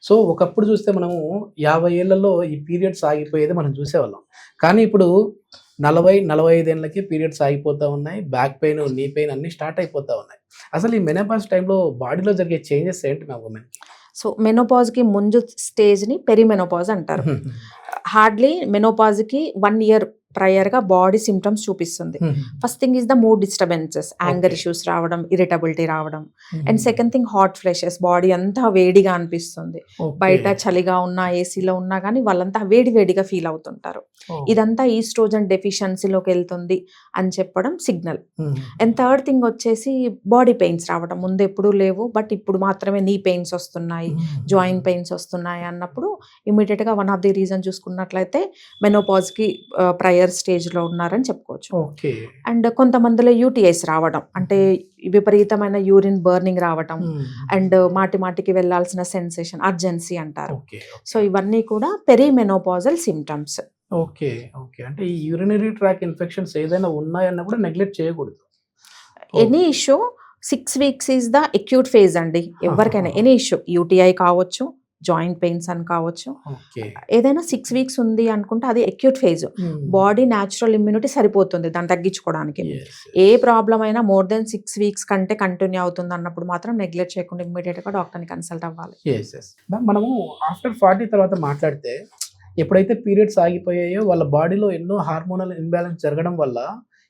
S1: సో ఒకప్పుడు చూస్తే మనము 50 ఏళ్లలో ఈ పీరియడ్స్ ఆగిపోయేది మనం చూసేవాళ్ళం. కానీ ఇప్పుడు 40-45 ఏళ్ళకి పీరియడ్స్ ఆగిపోతూ ఉన్నాయి. బ్యాక్ పెయిన్, నీ పెయిన్ అన్నీ స్టార్ట్ అయిపోతూ ఉన్నాయి. అసలు ఈ మెనోపాజ్ టైంలో బాడీలో జరిగే చేంజెస్ ఏంటి మా ఉమెన్కి?
S2: సో మెనోపాజ్కి ముందు స్టేజ్ని పెరిమెనోపాజ్ అంటారు. హార్డ్లీ మెనోపాజ్కి 1 year ప్రయర్గా బాడీ సిమ్టమ్స్ చూపిస్తుంది. First thing is the mood disturbances, anger issues రావడం, ఇరిటబిలిటీ రావడం. And second thing hot flushes, body అంతా వేడిగా అనిపిస్తుంది. బయట చలిగా ఉన్నా, ఏసీలో ఉన్నా కానీ వాళ్ళంతా వేడిగా ఫీల్ అవుతుంటారు. ఇదంతా ఈస్ట్రోజన్ డెఫిషియన్సీలోకి వెళ్తుంది అని చెప్పడం సిగ్నల్. అండ్ థర్డ్ థింగ్ వచ్చేసి బాడీ పెయిన్స్ రావడం. ముందు ఎప్పుడూ లేవు, బట్ ఇప్పుడు మాత్రమే నీ పెయిన్స్ వస్తున్నాయి, జాయింట్ పెయిన్స్ వస్తున్నాయి అన్నప్పుడు ఇమీడియట్గా వన్ ఆఫ్ ది రీజన్ చూసుకున్నట్లయితే మెనోపాజ్కి ప్రయర్ స్టేజ్లో ఉన్నారని చెప్పుకోవచ్చు. అండ్ కొంతమందిలో యూటీఐస్ రావడం, అంటే విపరీతమైన యూరిన్ బర్నింగ్ రావడం, అండ్ మాటికి వెళ్లాల్సిన సెన్సేషన్, అర్జెన్సీ అంటారు. సో ఇవన్నీ కూడా పెరిమెనోపాజల్ సిమ్టమ్స్.
S1: అంటే ఈ యూరినరీ ట్రాక్ ఇన్ఫెక్షన్స్ ఏదైనా ఉన్నాయన్నా కూడా నెగ్లెక్ట్ చేయకూడదు.
S2: Any issue 6 weeks is the acute phase అండి. ఎవరికైనా ఎనీ ఇష్యూ, యూటీఐ కావచ్చు, జాయింట్ పెయిన్స్ అని కావచ్చు, ఏదైనా 6 weeks ఉంది అనుకుంటే అది acute phase. Body natural immunity సరిపోతుంది దాన్ని తగ్గించుకోవడానికి. ఏ ప్రాబ్లం అయినా మోర్ దెన్ 6 weeks కంటే కంటిన్యూ అవుతుంది అన్నప్పుడు మాత్రం నెగ్లెక్ట్ చేయకుండా ఇమ్మీడియట్గా డాక్టర్ని కన్సల్ట్ అవ్వాలి.
S1: మనము ఆఫ్టర్ 40 తర్వాత మాట్లాడితే ఎప్పుడైతే పీరియడ్స్ ఆగిపోయాయో వాళ్ళ బాడీలో ఎన్నో హార్మోనల్ ఇంబ్యాలెన్స్ జరగడం వల్ల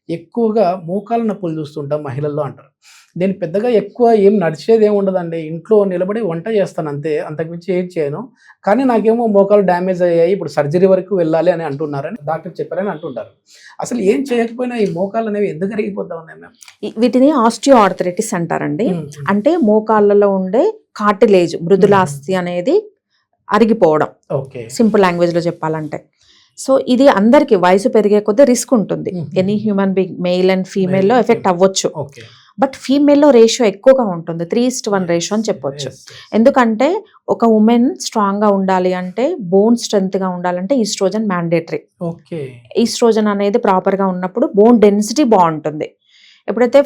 S1: ఎక్కువగా మోకాల నొప్పులు చూస్తుంటాం మహిళల్లో అంటారు. నేను పెద్దగా ఎక్కువ ఏం నడిచేది ఏమి ఉండదండి, ఇంట్లో నిలబడి వంట చేస్తాను అంతే, అంతకుమించి ఏం చేయను. కానీ నాకేమో మోకాలు డ్యామేజ్ అయ్యాయి, ఇప్పుడు సర్జరీ వరకు వెళ్ళాలి అని అంటున్నారని డాక్టర్ చెప్పారని అంటుంటారు. అసలు ఏం చేయకపోయినా ఈ మోకాలు అనేవి ఎందుకు కరిగిపోతా ఉన్నాయి మ్యామ్?
S2: వీటిని ఆస్టియో ఆర్థరైటిస్ అంటారండి. అంటే మోకాళ్ళలో ఉండే కార్టిలేజ్, మృదులాస్థి అనేది అరిగిపోవడం, సింపుల్ లాంగ్వేజ్లో చెప్పాలంటే. సో ఇది అందరికి వయసు పెరిగే కొద్దీ రిస్క్ ఉంటుంది. Any human being male and ఫీమేల్లో ఎఫెక్ట్ అవ్వచ్చు.
S1: ఓకే.
S2: బట్ ఫీమేల్లో రేషియో ఎక్కువగా ఉంటుంది, 3:1 రేషియో అని చెప్పొచ్చు. ఎందుకంటే ఒక ఉమెన్ స్ట్రాంగ్గా ఉండాలి అంటే, బోన్ స్ట్రెంగ్త్గా ఉండాలంటే ఈస్ట్రోజన్ మ్యాండేటరీ.
S1: ఓకే.
S2: ఈస్ట్రోజన్ అనేది ప్రాపర్గా ఉన్నప్పుడు బోన్ డెన్సిటీ బాగుంటుంది. ఎప్పుడైతే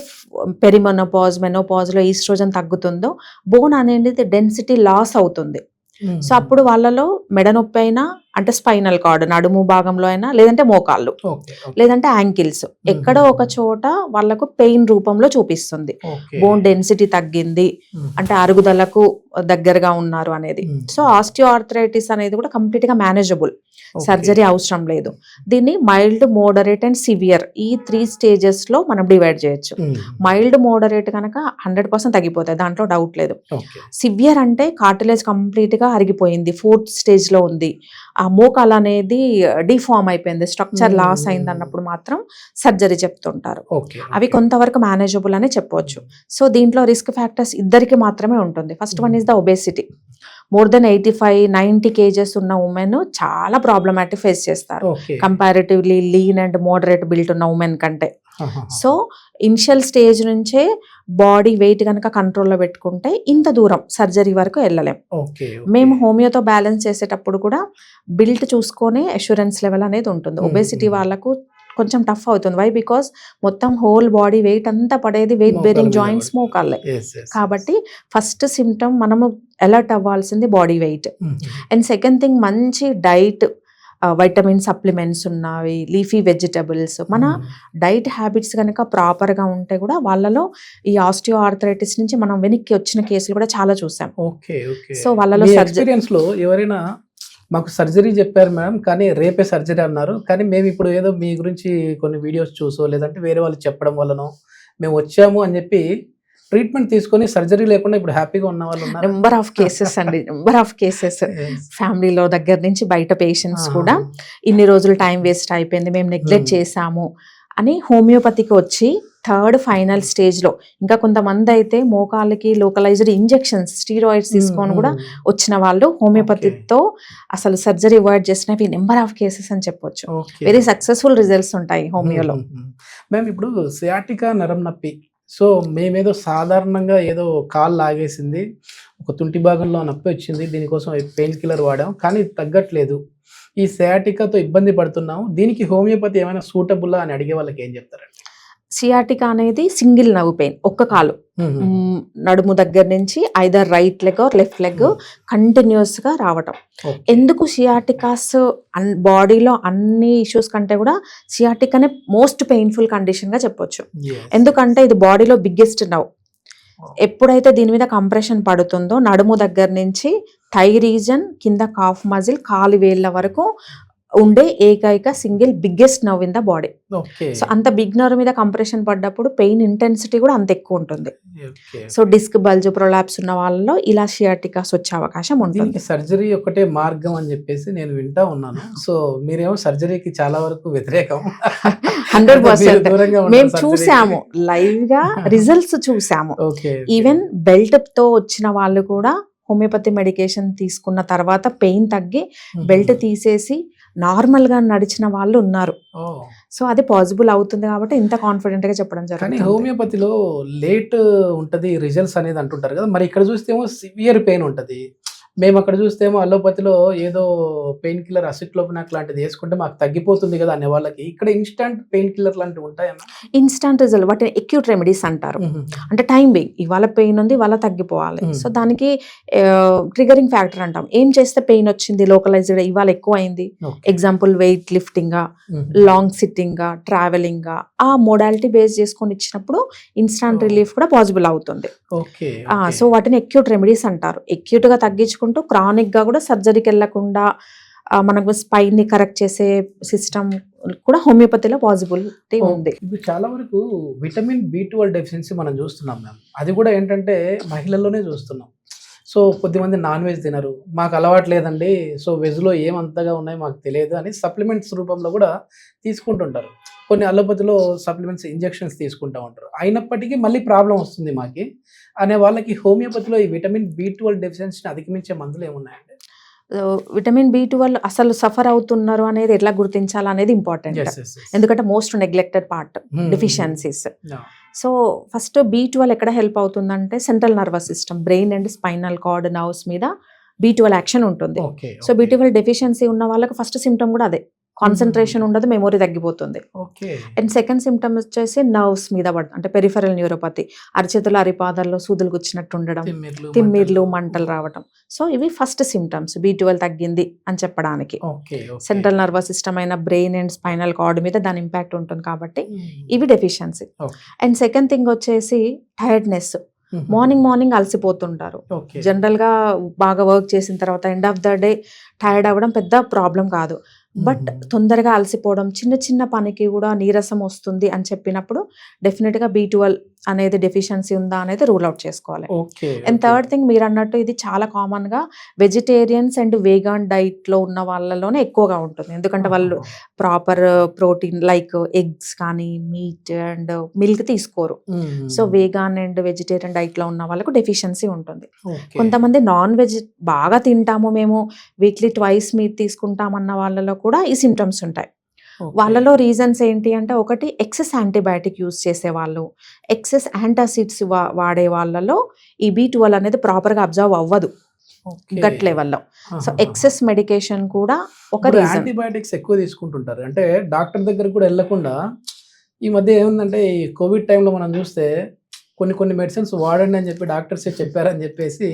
S2: మెనోపాజ్లో ఈస్ట్రోజన్ తగ్గుతుందో బోన్ అనేది డెన్సిటీ లాస్ అవుతుంది. సో అప్పుడు వాళ్ళలో మెడ నొప్పి అయినా, అంటే స్పైనల్ కార్డ్ నడుము భాగంలో అయినా, లేదంటే మోకాళ్ళు, లేదంటే యాంకిల్స్, ఎక్కడో ఒక చోట వాళ్ళకు పెయిన్ రూపంలో చూపిస్తుంది. బోన్ డెన్సిటీ తగ్గింది అంటే అరుగుదలకు దగ్గరగా ఉన్నారు అనేది. సో ఆస్టియోఆర్థరైటిస్ అనేది కూడా కంప్లీట్ గా మేనేజబుల్, సర్జరీ అవసరం లేదు. దీన్ని మైల్డ్, మోడరేట్ అండ్ సివియర్, ఈ 3 స్టేజెస్ లో మనం డివైడ్ చేయొచ్చు. మైల్డ్ మోడరేట్ కనుక 100% తగ్గిపోతాయి, దాంట్లో డౌట్ లేదు. సివియర్ అంటే కార్టిలేజ్ కంప్లీట్ గా అరిగిపోయింది, 4th స్టేజ్ లో ఉంది, ఆ మోకాలు అనేది డిఫార్మ్ అయిపోయింది, స్ట్రక్చర్ లాస్ అయింది అన్నప్పుడు మాత్రం సర్జరీ చెప్తుంటారు. అవి కొంతవరకు మేనేజబుల్ అని చెప్పవచ్చు. సో దీంట్లో రిస్క్ ఫ్యాక్టర్స్ ఇద్దరికి మాత్రమే ఉంటుంది. First one is the obesity. More than 85-90 kgs ఉన్న ఉమెన్ చాలా ప్రాబ్లమాటిక్ ఫేస్ చేస్తారు, comparatively lean and moderate built ఉన్న ఉమెన్ కంటే. సో ఇనిషియల్ స్టేజ్ నుంచే బాడీ వెయిట్ కనుక కంట్రోల్లో పెట్టుకుంటే ఇంత దూరం సర్జరీ వరకు వెళ్ళలేం. మేము హోమియోతో బ్యాలెన్స్ చేసేటప్పుడు కూడా బిల్ట్ చూసుకొని అష్యూరెన్స్ లెవెల్ అనేది ఉంటుంది. ఒబేసిటీ వాళ్ళకు కొంచెం టఫ్ అవుతుంది. వై? బికాస్ మొత్తం హోల్ బాడీ వెయిట్ అంతా పడేది వెయిట్ బేరింగ్ జాయింట్స్ మోకాళ్ళే. కాబట్టి ఫస్ట్ సిమ్టమ్ మనము అలర్ట్ అవ్వాల్సింది body weight. And second thing, మంచి డైట్, వైటమిన్ సప్లిమెంట్స్ ఉన్నవి, లీఫీ వెజిటబుల్స్, మన డైట్ హ్యాబిట్స్ కనుక ప్రాపర్గా ఉంటే కూడా వాళ్ళలో ఈ ఆస్టియోఆర్థరైటిస్ నుంచి మనం వెనక్కి వచ్చిన కేసులు కూడా చాలా చూసాం. సో వాళ్ళలో
S1: ఎక్స్పీరియన్స్లో ఎవరైనా మాకు సర్జరీ చెప్పారు మేడం, కానీ రేపే సర్జరీ అన్నారు, కానీ మేము ఇప్పుడు ఏదో మీ గురించి కొన్ని వీడియోస్ చూసో లేదంటే వేరే వాళ్ళు చెప్పడం వల్లనో మేము వచ్చాము అని చెప్పి ట్రీట్మెంట్ తీసుకొని సర్జరీ లేకుండా ఇప్పుడు హ్యాపీగా ఉన్న వాళ్ళు ఉన్నారు.
S2: నెంబర్ ఆఫ్ కేసెస్ అండి, నెంబర్ ఆఫ్ కేసెస్. ఫ్యామిలీలో దగ్గర నుంచి బయట పేషెంట్స్ కూడా ఇన్ని రోజులు టైం వేస్ట్ అయిపోయింది, మేము నెగ్లెక్ట్ చేసాము అని హోమియోపతికి వచ్చి 3rd ఫైనల్ స్టేజ్లో, ఇంకా కొంతమంది అయితే మోకాళ్ళకి లోకలైజ్డ్ ఇంజెక్షన్స్, స్టీరాయిడ్స్ తీసుకొని కూడా వచ్చిన వాళ్ళు హోమియోపతితో అసలు సర్జరీ అవాయిడ్ చేసినవి నెంబర్ ఆఫ్ కేసెస్ అని చెప్పొచ్చు. వెరీ సక్సెస్ఫుల్ రిజల్ట్స్ ఉంటాయి హోమియోలో.
S1: మేము ఇప్పుడు సియాటికా నరం నొప్పి, సో మేమేదో సాధారణంగా ఏదో కాలు లాగేసింది, ఒక తుంటి భాగంలో నొప్పి వచ్చింది, దీనికోసం పెయిన్ కిల్లర్ వాడాం కానీ తగ్గట్లేదు, ఈ సియాటికాతో ఇబ్బంది పడుతున్నాము, దీనికి హోమియోపతి ఏమైనా సూటబుల్లా అని అడిగే వాళ్ళకి ఏం చెప్తారండి?
S2: సియాటికా అనేది సింగిల్ నర్వ్ పెయిన్, ఒక్క కాలు నడుము దగ్గర నుంచి either right leg or left leg continuous గా రావటం. ఎందుకు సియాటికాస్ బాడీలో అన్ని ఇష్యూస్ కంటే కూడా సియాటికానే మోస్ట్ పెయిన్ఫుల్ కండిషన్ గా చెప్పొచ్చు. ఎందుకంటే ఇది బాడీలో బిగ్గెస్ట్ నర్వ్. ఎప్పుడైతే దీని మీద కంప్రెషన్ పడుతుందో నడుము దగ్గర నుంచి థై రీజన్ కింద కాఫ్ మజిల్ కాలు వేళ్ళ వరకు ఉండే ఏకైక single biggest nerve in the body. So అంత బిగ్ నర్వ్ మీద కంప్రెషన్ పడ్డప్పుడు పెయిన్ ఇంటెన్సిటీ కూడా అంత ఎక్కువ ఉంటుంది. సో డిస్క్ బల్జ్, ప్రొలాప్స్ ఉన్న వాళ్ళలో ఇలా సియాటికాస్ వచ్చే అవకాశం ఉంటుంది.
S1: సర్జరీ ఒకటే మార్గం అని చెప్పేసి నేను వింటా ఉన్నాను. సో మీరేమో సర్జరీకి చాలా వరకు వ్యతిరేకం.
S2: 100% మేము చూసాము, లైవ్ గా రిజల్ట్స్ చూసాము. ఈవెన్ బెల్ట్ తో వచ్చిన వాళ్ళు కూడా హోమియోపతి మెడికేషన్ తీసుకున్న తర్వాత పెయిన్ తగ్గి బెల్ట్ తీసేసి నార్మల్ గా నడిచిన వాళ్ళు ఉన్నారు. సో అది పాసిబుల్ అవుతుంది కాబట్టి ఇంత కాన్ఫిడెంట్ గా చెప్పడం జరుగుతుంది.
S1: హోమియోపతిలో లేట్ ఉంటది రిజల్ట్స్ అనేది అంటుంటారు కదా, మరి ఇక్కడ చూస్తేమో సివియర్ పెయిన్ ఉంటది, మేము అక్కడ చూస్తేమో అలోపతిలో ఏదో పెయిన్ కిల్లర్ అసిక్లోపినాక్ లాంటిది వేసుకుంటే మాకు తగ్గిపోతుంది కదా అనే వాళ్ళకి ఇక్కడ ఇన్స్టాంట్ పెయిన్ కిల్లర్ లాంటివి ఉంటాయన్నా?
S2: ఇన్స్టాంట్ రిజల్ట్, వాటిని అక్యూట్ రెమెడీస్ అంటారు. అంటే టైం బీయింగ్, ఇవాళ పెయిన్ ఉంది, ఇవాళ తగ్గిపోవాలి. సో దానికి ట్రిగరింగ్ ఫ్యాక్టర్ అంటాం. ఏం చేస్తే పెయిన్ వచ్చింది, లోకలైజ్డ్ ఇవాళ ఎక్కువ అయింది, example weight lifting, long sitting, travelling, ఆ మోడాలిటీ బేస్ చేసుకొని ఇచ్చినప్పుడు ఇన్స్టాంట్ రిలీఫ్ కూడా పాసిబుల్ అవుతుంది. సో వాటిని అక్యూట్ రెమెడీస్ అంటారు. అక్యూట్ గా తగ్గించుకుంటూ క్రానిక్ గా కూడా సర్జరీకి వెళ్లకుండా మనకు స్పైన్ ని కరెక్ట్ చేసే సిస్టమ్ కూడా హోమియోపతిలో పాసిబిలిటీ ఉంది.
S1: ఇప్పుడు చాలా వరకు విటమిన్ B12 డెఫిషియన్సీ మనం చూస్తున్నాం మ్యామ్, అది కూడా ఏంటంటే మహిళల్లోనే చూస్తున్నాం. సో కొద్దిమంది నాన్ వెజ్ తినరు, మాకు అలవాటు లేదండి, సో వెజ్లో ఏమంతగా ఉన్నాయో మాకు తెలియదు అని సప్లిమెంట్స్ రూపంలో కూడా తీసుకుంటుంటారు. కొన్ని అలోపతిలో సప్లిమెంట్స్ ఇంజెక్షన్స్ తీసుకుంటూ ఉంటారు, అయినప్పటికీ మళ్ళీ ప్రాబ్లం వస్తుంది మాకి అనే వాళ్ళకి హోమియోపతిలో ఈ విటమిన్ B12 డెఫిషియన్సీని అధిగమించే మందులు ఏమున్నాయండి?
S2: విటమిన్ B12 అసలు సఫర్ అవుతున్నారు అనేది ఎట్లా గుర్తించాలనేది ఇంపార్టెంట్.
S1: Yes, yes, yes.
S2: ఎందుకంటే most neglected part deficiencies.
S1: Yeah.
S2: So first B12 ఎక్కడ హెల్ప్ అవుతుందంటే central nervous system, brain and spinal cord nerves మీద B12 యాక్షన్ ఉంటుంది.
S1: Okay,
S2: so
S1: okay.
S2: B12 deficiency ఉన్న వాళ్ళకి ఫస్ట్ సిమ్టమ్ కూడా అదే, కాన్సన్ట్రేషన్ ఉండదు, మెమొరీ తగ్గిపోతుంది.
S1: Okay.
S2: అండ్ సెకండ్ సిమ్టమ్ వచ్చేసి నర్వ్స్ మీద పడుతుంది, అంటే పెరిఫెరల్ న్యూరోపతి, అరచేతుల అరిపాదాల్లో సూదులు గుచ్చినట్టు ఉండడం, తిమ్మిర్లు మంటలు రావడం. సో ఇవి ఫస్ట్ సిమ్టమ్స్ B12 తగ్గింది అని చెప్పడానికి.
S1: Okay, okay.
S2: Central nervous system అయిన బ్రెయిన్ అండ్ స్పైనల్ కార్డ్ మీద దాని ఇంపాక్ట్ ఉంటుంది కాబట్టి ఇవి deficiency.
S1: Okay.
S2: And second thing వచ్చేసి టైర్డ్నెస్. మార్నింగ్ అలసిపోతుంటారు.
S1: Okay.
S2: జనరల్గా బాగా వర్క్ చేసిన తర్వాత end of the day tired అవ్వడం పెద్ద ప్రాబ్లం కాదు. బట్ తొందరగా అలసిపోవడం, చిన్న చిన్న పనికి కూడా నీరసం వస్తుంది అని చెప్పినప్పుడు డెఫినెట్గా B12 అనేది డెఫిషియన్సీ ఉందా అనేది రూల్ అవుట్ చేసుకోవాలి.
S1: Okay.
S2: అండ్ థర్డ్ థింగ్ మీరు అన్నట్టు ఇది చాలా కామన్గా వెజిటేరియన్స్ అండ్ వేగాన్ డైట్లో ఉన్న వాళ్ళలోనే ఎక్కువగా ఉంటుంది. ఎందుకంటే వాళ్ళు ప్రాపర్ ప్రోటీన్ లైక్ ఎగ్స్ కానీ మీట్ అండ్ మిల్క్ తీసుకోరు. సో వేగాన్ అండ్ వెజిటేరియన్ డైట్లో ఉన్న వాళ్ళకు డెఫిషియన్సీ ఉంటుంది. కొంతమంది నాన్ వెజ్ బాగా తింటాము, మేము వీక్లీ ట్వైస్ మీట్ తీసుకుంటామన్న వాళ్ళలో కూడా ఈ సిమ్టమ్స్ ఉంటాయి. వాళ్ళలో రీజన్స్ ఏంటి అంటే, ఒకటి ఎక్సెస్ యాంటీబయాటిక్ యూజ్ చేసే వాళ్ళు, ఎక్సెస్ యాంటాసిడ్స్ వాడే వాళ్ళలో ఈ B12 అనేది ప్రాపర్గా అబ్జర్వ్ అవ్వదు గట్ లెవెల్లో. సో ఎక్సెస్ మెడికేషన్ కూడా ఒక రీజన్.
S1: యాంటీబయాటిక్స్ ఎక్కువ తీసుకుంటుంటారు, అంటే డాక్టర్ దగ్గర కూడా వెళ్ళకుండా. ఈ మధ్య ఏముందంటే ఈ కోవిడ్ టైంలో మనం చూస్తే కొన్ని మెడిసిన్స్ వాడండి అని చెప్పి డాక్టర్స్ చెప్పారని చెప్పేసి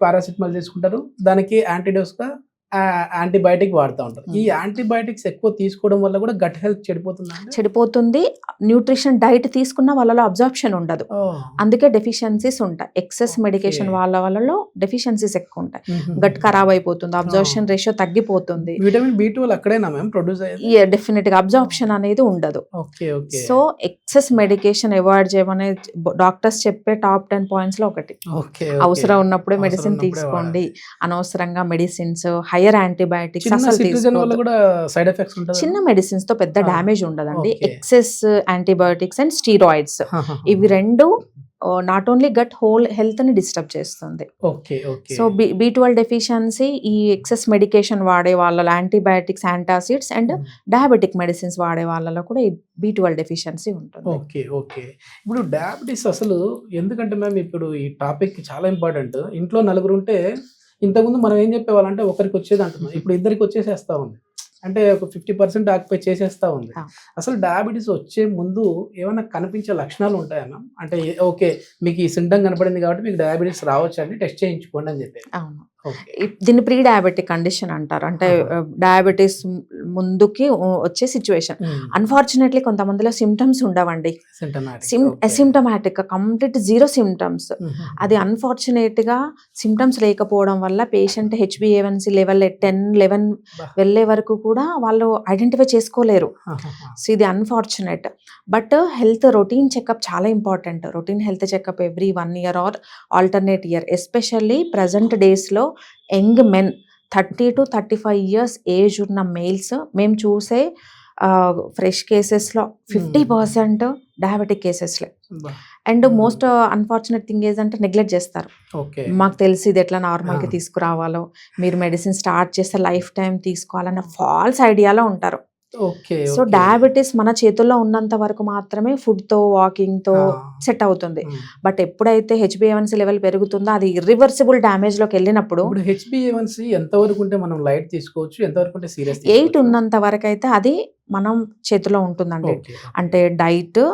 S1: పారాసిటమాల్ తీసుకుంటారు, దానికి యాంటీడోస్గా యాంటీబయాటిక్ వాడుతూ ఉంటారు. ఈ యాంటీబయాటిక్స్ ఎక్కువ తీసుకోవడం వల్ల కూడా గట్ హెల్త్
S2: చెడిపోతుంది. న్యూట్రిషన్ డైట్ తీసుకున్న వాళ్ళలో అబ్జార్ప్షన్ ఉండదు, అందుకే డెఫిషియన్సీస్ ఉంటాయి. ఎక్సెస్ మెడికేషన్ వాళ్ళలో డెఫిషియన్సీస్ ఎక్కువ ఉంటాయి, గట్ ఖరాబ్ అయిపోతుంది, అబ్జార్ప్షన్ రేషియో తగ్గిపోతుంది.
S1: విటమిన్ B12 అక్కడేనా మ్యామ్ ప్రొడ్యూస్ అయ్యేది?
S2: డెఫినెట్ గా అబ్జార్ప్షన్ అనేది ఉండదు. సో ఎక్సెస్ మెడికేషన్ అవాయిడ్ చేయమనే డాక్టర్స్ చెప్పే టాప్ 10 పాయింట్స్ లో ఒకటి. అవసరం ఉన్నప్పుడే మెడిసిన్ తీసుకోండి, అనవసరంగా మెడిసిన్స్ హైయర్ యాంటీబయాటిక్స్ అసలు తీసుకోవద్దు. చిన్న మెడిసిన్స్ తో పెద్ద డ్యామేజ్ ఉండదండి. ఎక్సెస్ యాంటీబయాటిక్స్ అండ్ స్టీరాయిడ్స్ ఇవి రెండు not only gut whole health ని డిస్టర్బ్ చేస్తుంది. సో B12 డెఫిషియన్సీ ఈ ఎక్సెస్ మెడికేషన్ వాడే వాళ్ళలో, antibiotics, antacids and diabetic medicines వాడే వాళ్ళలో కూడా ఈ B12 డెఫిషియన్సీ ఉంటుంది.
S1: ఓకే. ఇప్పుడు డయాబెటీస్ అసలు ఎందుకంటే మ్యామ్ ఇప్పుడు ఈ టాపిక్ చాలా ఇంపార్టెంట్. ఇంట్లో నలుగురు ఉంటే ఇంతకుముందు మనం ఏం చెప్పేవాళ్ళంటే ఒకరికి వచ్చేది అంటున్నాం, ఇప్పుడు ఇద్దరికి వచ్చేసేస్తా ఉంది, అంటే ఒక 50% ఆక్యుపై చేసేస్తా ఉంది. అసలు డయాబెటీస్ వచ్చే ముందు ఏమైనా కనిపించే లక్షణాలు ఉంటాయా మ్యామ్? అంటే ఓకే మీకు ఈ సింటమ్ కనపడింది కాబట్టి మీకు డయాబెటీస్ రావచ్చు అండి, టెస్ట్ చేయించుకోండి అని చెప్పి.
S2: అవును, దీన్ని ప్రీ డయాబెటిక్ కండిషన్ అంటారు. అంటే డయాబెటీస్ ముందుకి వచ్చే సిచ్యువేషన్. అన్ఫార్చునేట్లీ కొంతమందిలో సిమ్టమ్స్ ఉండవండి, అసిమ్టమాటిక్ కంప్లీట్ జీరో సిమ్టమ్స్. అది అన్ఫార్చునేట్ గా సిమ్టమ్స్ లేకపోవడం వల్ల పేషెంట్ HbA1c లెవెల్ 10-11 వెళ్ళే వరకు కూడా వాళ్ళు ఐడెంటిఫై చేసుకోలేరు. సో ఇది unfortunate. But health routine checkup చాలా important. Routine health checkup every 1 year or alternate year. Especially present డేస్లో young men 30 to 35 years age ఉన్న మేల్స్ మేము చూసే ఫ్రెష్ కేసెస్లో 50% డయాబెటిక్ కేసెస్లే. అండ్ మోస్ట్ అన్ఫార్చునేట్ థింగ్ ఏంటంటే నెగ్లెక్ట్ చేస్తారు. మాకు తెలిసి ఇది ఎట్లా నార్మల్గా తీసుకురావాలో, మీరు మెడిసిన్ స్టార్ట్ చేస్తే లైఫ్ టైం తీసుకోవాలన్న ఫాల్స్ ఐడియాలో ఉంటారు. సో డయాబెటీస్ మన చేతుల్లో ఉన్నంత వరకు మాత్రమే ఫుడ్ తో, వాకింగ్ తో సెట్ అవుతుంది. బట్ ఎప్పుడైతే HbA1c లెవెల్ పెరుగుతుందో అది ఇర్రివర్సిబుల్ డ్యామేజ్ లోకి వెళ్ళినప్పుడు,
S1: HbA1c ఎంత వరకు ఉంటే మనం లైట్ తీసుకోవచ్చు, ఎంత వరకు ఉంటే సీరియస్?
S2: 8 ఉన్నంత వరకు అయితే అది మనం చేతిలో ఉంటుందండి. అంటే diet,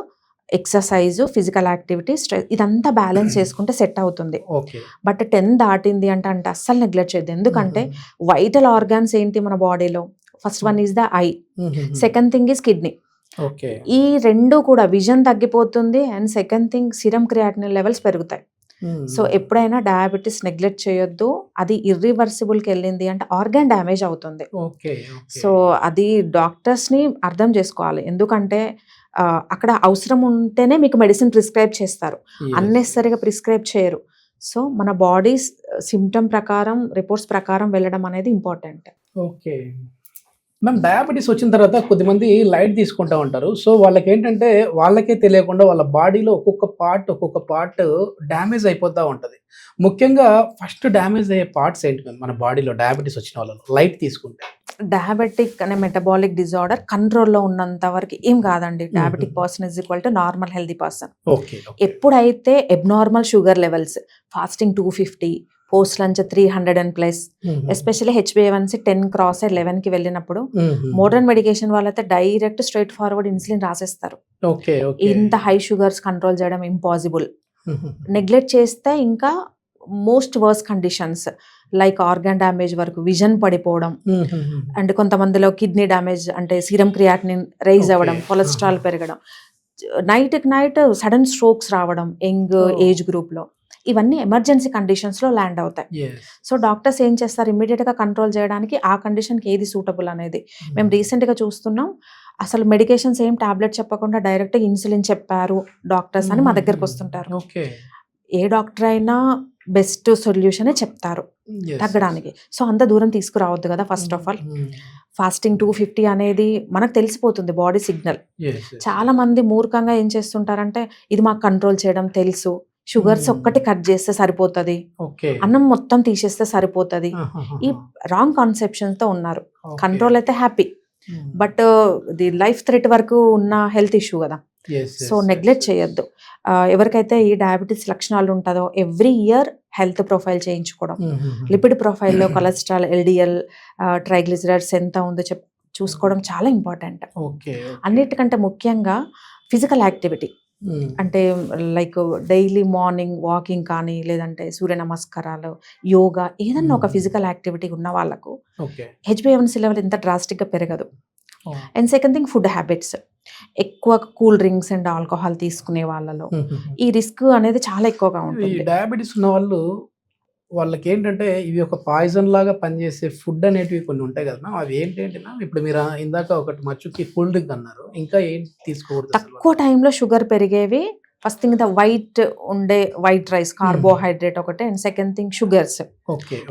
S2: exercise, physical activity, stress ఇదంతా బ్యాలెన్స్ చేసుకుంటే సెట్ అవుతుంది. బట్ 10 దాటింది అంటే అస్సలు నెగ్లెక్ట్ చేయద్దు. ఎందుకంటే వైటల్ ఆర్గాన్స్ ఏంటి మన బాడీలో? First one is the I, second thing is kidney. ఈ రెండు కూడా విజన్ తగ్గిపోతుంది. And second thing serum creatinine levels పెరుగుతాయి. సో ఎప్పుడైనా డయాబెటీస్ నెగ్లెక్ట్ చేయొద్దు. అది ఇర్రివర్సిబుల్కి వెళ్ళింది అంటే ఆర్గాన్ డ్యామేజ్ అవుతుంది. సో అది డాక్టర్స్ని అర్థం చేసుకోవాలి. ఎందుకంటే అక్కడ అవసరం ఉంటేనే మీకు మెడిసిన్ ప్రిస్క్రైబ్ చేస్తారు, అన్నెసరిగా ప్రిస్క్రైబ్ చేయరు. సో మన బాడీ సిమ్టమ్ ప్రకారం, రిపోర్ట్స్ ప్రకారం వెళ్ళడం అనేది ఇంపార్టెంట్.
S1: మ్యామ్ డయాబెటీస్ వచ్చిన తర్వాత కొద్దిమంది లైట్ తీసుకుంటా ఉంటారు. సో వాళ్ళకేంటంటే వాళ్ళకే తెలియకుండా వాళ్ళ బాడీలో ఒక్కొక్క పార్ట్ డ్యామేజ్ అయిపోతా ఉంటది. ముఖ్యంగా ఫస్ట్ డ్యామేజ్ అయ్యే పార్ట్స్ ఏంటి మ్యామ్ మన బాడీలో డయాబెటీస్ వచ్చిన వాళ్ళలో లైట్ తీసుకుంటే?
S2: డయాబెటిక్ అనే మెటబాలిక్ డిజార్డర్ కంట్రోల్‌లో ఉన్నంత వరకు ఏం కాదండి. Diabetic person is equal to normal healthy person.
S1: Okay.
S2: ఎప్పుడైతే abnormal sugar levels fasting 250 post lunch 300 and plus especially HbA1c 10 cross 11కి వెళ్ళినప్పుడు మోడర్న్ మెడికేషన్ వాళ్ళైతే డైరెక్ట్ స్ట్రైట్ ఫార్వర్డ్ ఇన్సులిన్ రాసేస్తారు.
S1: ఓకే.
S2: ఇంత హై షుగర్స్ కంట్రోల్ చేయడం ఇంపాసిబుల్. నెగ్లెక్ట్ చేస్తే ఇంకా most worse conditions like organ damage వరకు, విజన్ పడిపోవడం, అండ్ కొంతమందిలో కిడ్నీ డ్యామేజ్ అంటే సీరం క్రియాటినిన్ రైజ్ అవ్వడం, కొలెస్ట్రాల్ పెరగడం, నైట్ సడన్ స్ట్రోక్స్ రావడం యంగ్ ఏజ్ గ్రూప్లో, ఇవన్నీ ఎమర్జెన్సీ కండిషన్స్లో ల్యాండ్ అవుతాయి. సో డాక్టర్స్ ఏం చేస్తారు, ఇమ్మీడియట్గా కంట్రోల్ చేయడానికి ఆ కండిషన్కి ఏది సూటబుల్ అనేది. మేము రీసెంట్గా చూస్తున్నాం, అసలు మెడికేషన్స్ ఏం టాబ్లెట్ చెప్పకుండా డైరెక్ట్ ఇన్సులిన్ చెప్పారు డాక్టర్స్ అని మా దగ్గరకు వస్తుంటారు. ఏ డాక్టర్ అయినా బెస్ట్ సొల్యూషనే చెప్తారు తగ్గడానికి. సో అంత దూరం తీసుకురావద్దు కదా. ఫస్ట్ ఆఫ్ ఆల్ ఫాస్టింగ్ 250 అనేది మనకు తెలిసిపోతుంది బాడీ సిగ్నల్. చాలా మంది మూర్ఖంగా ఏం చేస్తుంటారంటే ఇది మాకు కంట్రోల్ చేయడం తెలుసు, షుగర్స్ ఒక్కటి కట్ చేస్తే సరిపోతుంది, అన్నం మొత్తం తీసేస్తే సరిపోతుంది, ఈ రాంగ్ కాన్సెప్షన్స్ తో ఉన్నారు. కంట్రోల్ అయితే happy, but the life threat వరకు ఉన్న హెల్త్ ఇష్యూ కదా. సో నెగ్లెక్ట్ చేయొద్దు. ఎవరికైతే ఈ డయాబెటీస్ లక్షణాలు ఉంటుందో ఎవ్రీ ఇయర్ హెల్త్ ప్రొఫైల్ చేయించుకోవడం, లిపిడ్ ప్రొఫైల్లో కొలెస్ట్రాల్, LDL, ట్రైగ్లిజరైడ్స్ ఎంత ఉందో చూసుకోవడం చాలా ఇంపార్టెంట్. అన్నిటికంటే ముఖ్యంగా ఫిజికల్ యాక్టివిటీ, అంటే లైక్ డైలీ మార్నింగ్ వాకింగ్ కానీ, లేదంటే సూర్య నమస్కారాలు, యోగా, ఏదన్నా ఒక ఫిజికల్ యాక్టివిటీ ఉన్న వాళ్ళకు HbA1c లెవెల్ ఇంత డ్రాస్టిక్గా పెరగదు. And second thing food habits. ఎక్కువ కూల్ డ్రింక్స్ అండ్ ఆల్కహాల్ తీసుకునే వాళ్ళలో ఈ రిస్క్ అనేది చాలా ఎక్కువగా ఉంటుంది.
S1: డయాబెటీస్ ఉన్న వాళ్ళకి ఏంటంటే ఇవి ఒక పాయిజన్ లాగా పనిచేసే ఫుడ్ అనేటివి కొన్ని ఉంటాయి కదా, అవి ఏంటంటే ఇప్పుడు మీరు ఇందాక ఒకటి మచ్చుకి కూల్ డ్రింక్ అన్నారు, ఇంకా ఏంటి తీసుకోకూడదు?
S2: తక్కువ టైంలో షుగర్ పెరిగేవి first thing white rice carbohydrate ఒకటి, and second thing sugars,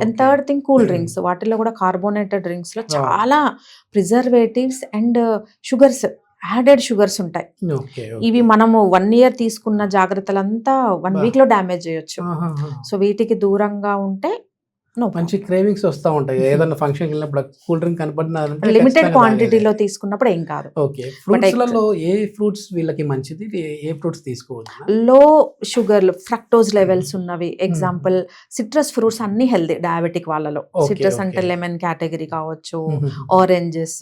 S2: and third thing cool drinks. వాటిలో కూడా కార్బోనేటెడ్ డ్రింక్స్ లో చాలా preservatives and sugars, added sugars ఉంటాయి. ఇవి మనము 1 year తీసుకున్న జాగ్రత్తలంతా 1 week లో డ్యామేజ్ చేయొచ్చు. సో వీటికి దూరంగా ఉంటే
S1: మంచి క్రేవింగ్స్ వస్తూ ఉంటాయి. ఏదైనా ఫంక్షన్ వెళ్ళినప్పుడు కూల్ డ్రింక్ కనపడిన
S2: లిమిటెడ్ క్వాంటిటీలో తీసుకున్నప్పుడు ఏం కాదు.
S1: ఓకే. ఫ్రూట్స్లలో ఏ ఫ్రూట్స్ వీళ్ళకి మంచిది, ఏ ఫ్రూట్స్ తీసుకోవచ్చు?
S2: లో షుగర్ ఫ్రక్టోజ్ లెవెల్స్ ఉన్నవి, ఎగ్జాంపుల్ సిట్రస్ ఫ్రూట్స్ అన్ని హెల్దీ డయాబెటిక్ వాళ్ళలో. సిట్రస్ అంటే లెమన్ కేటగిరీ కావచ్చు, ఆరెంజెస్.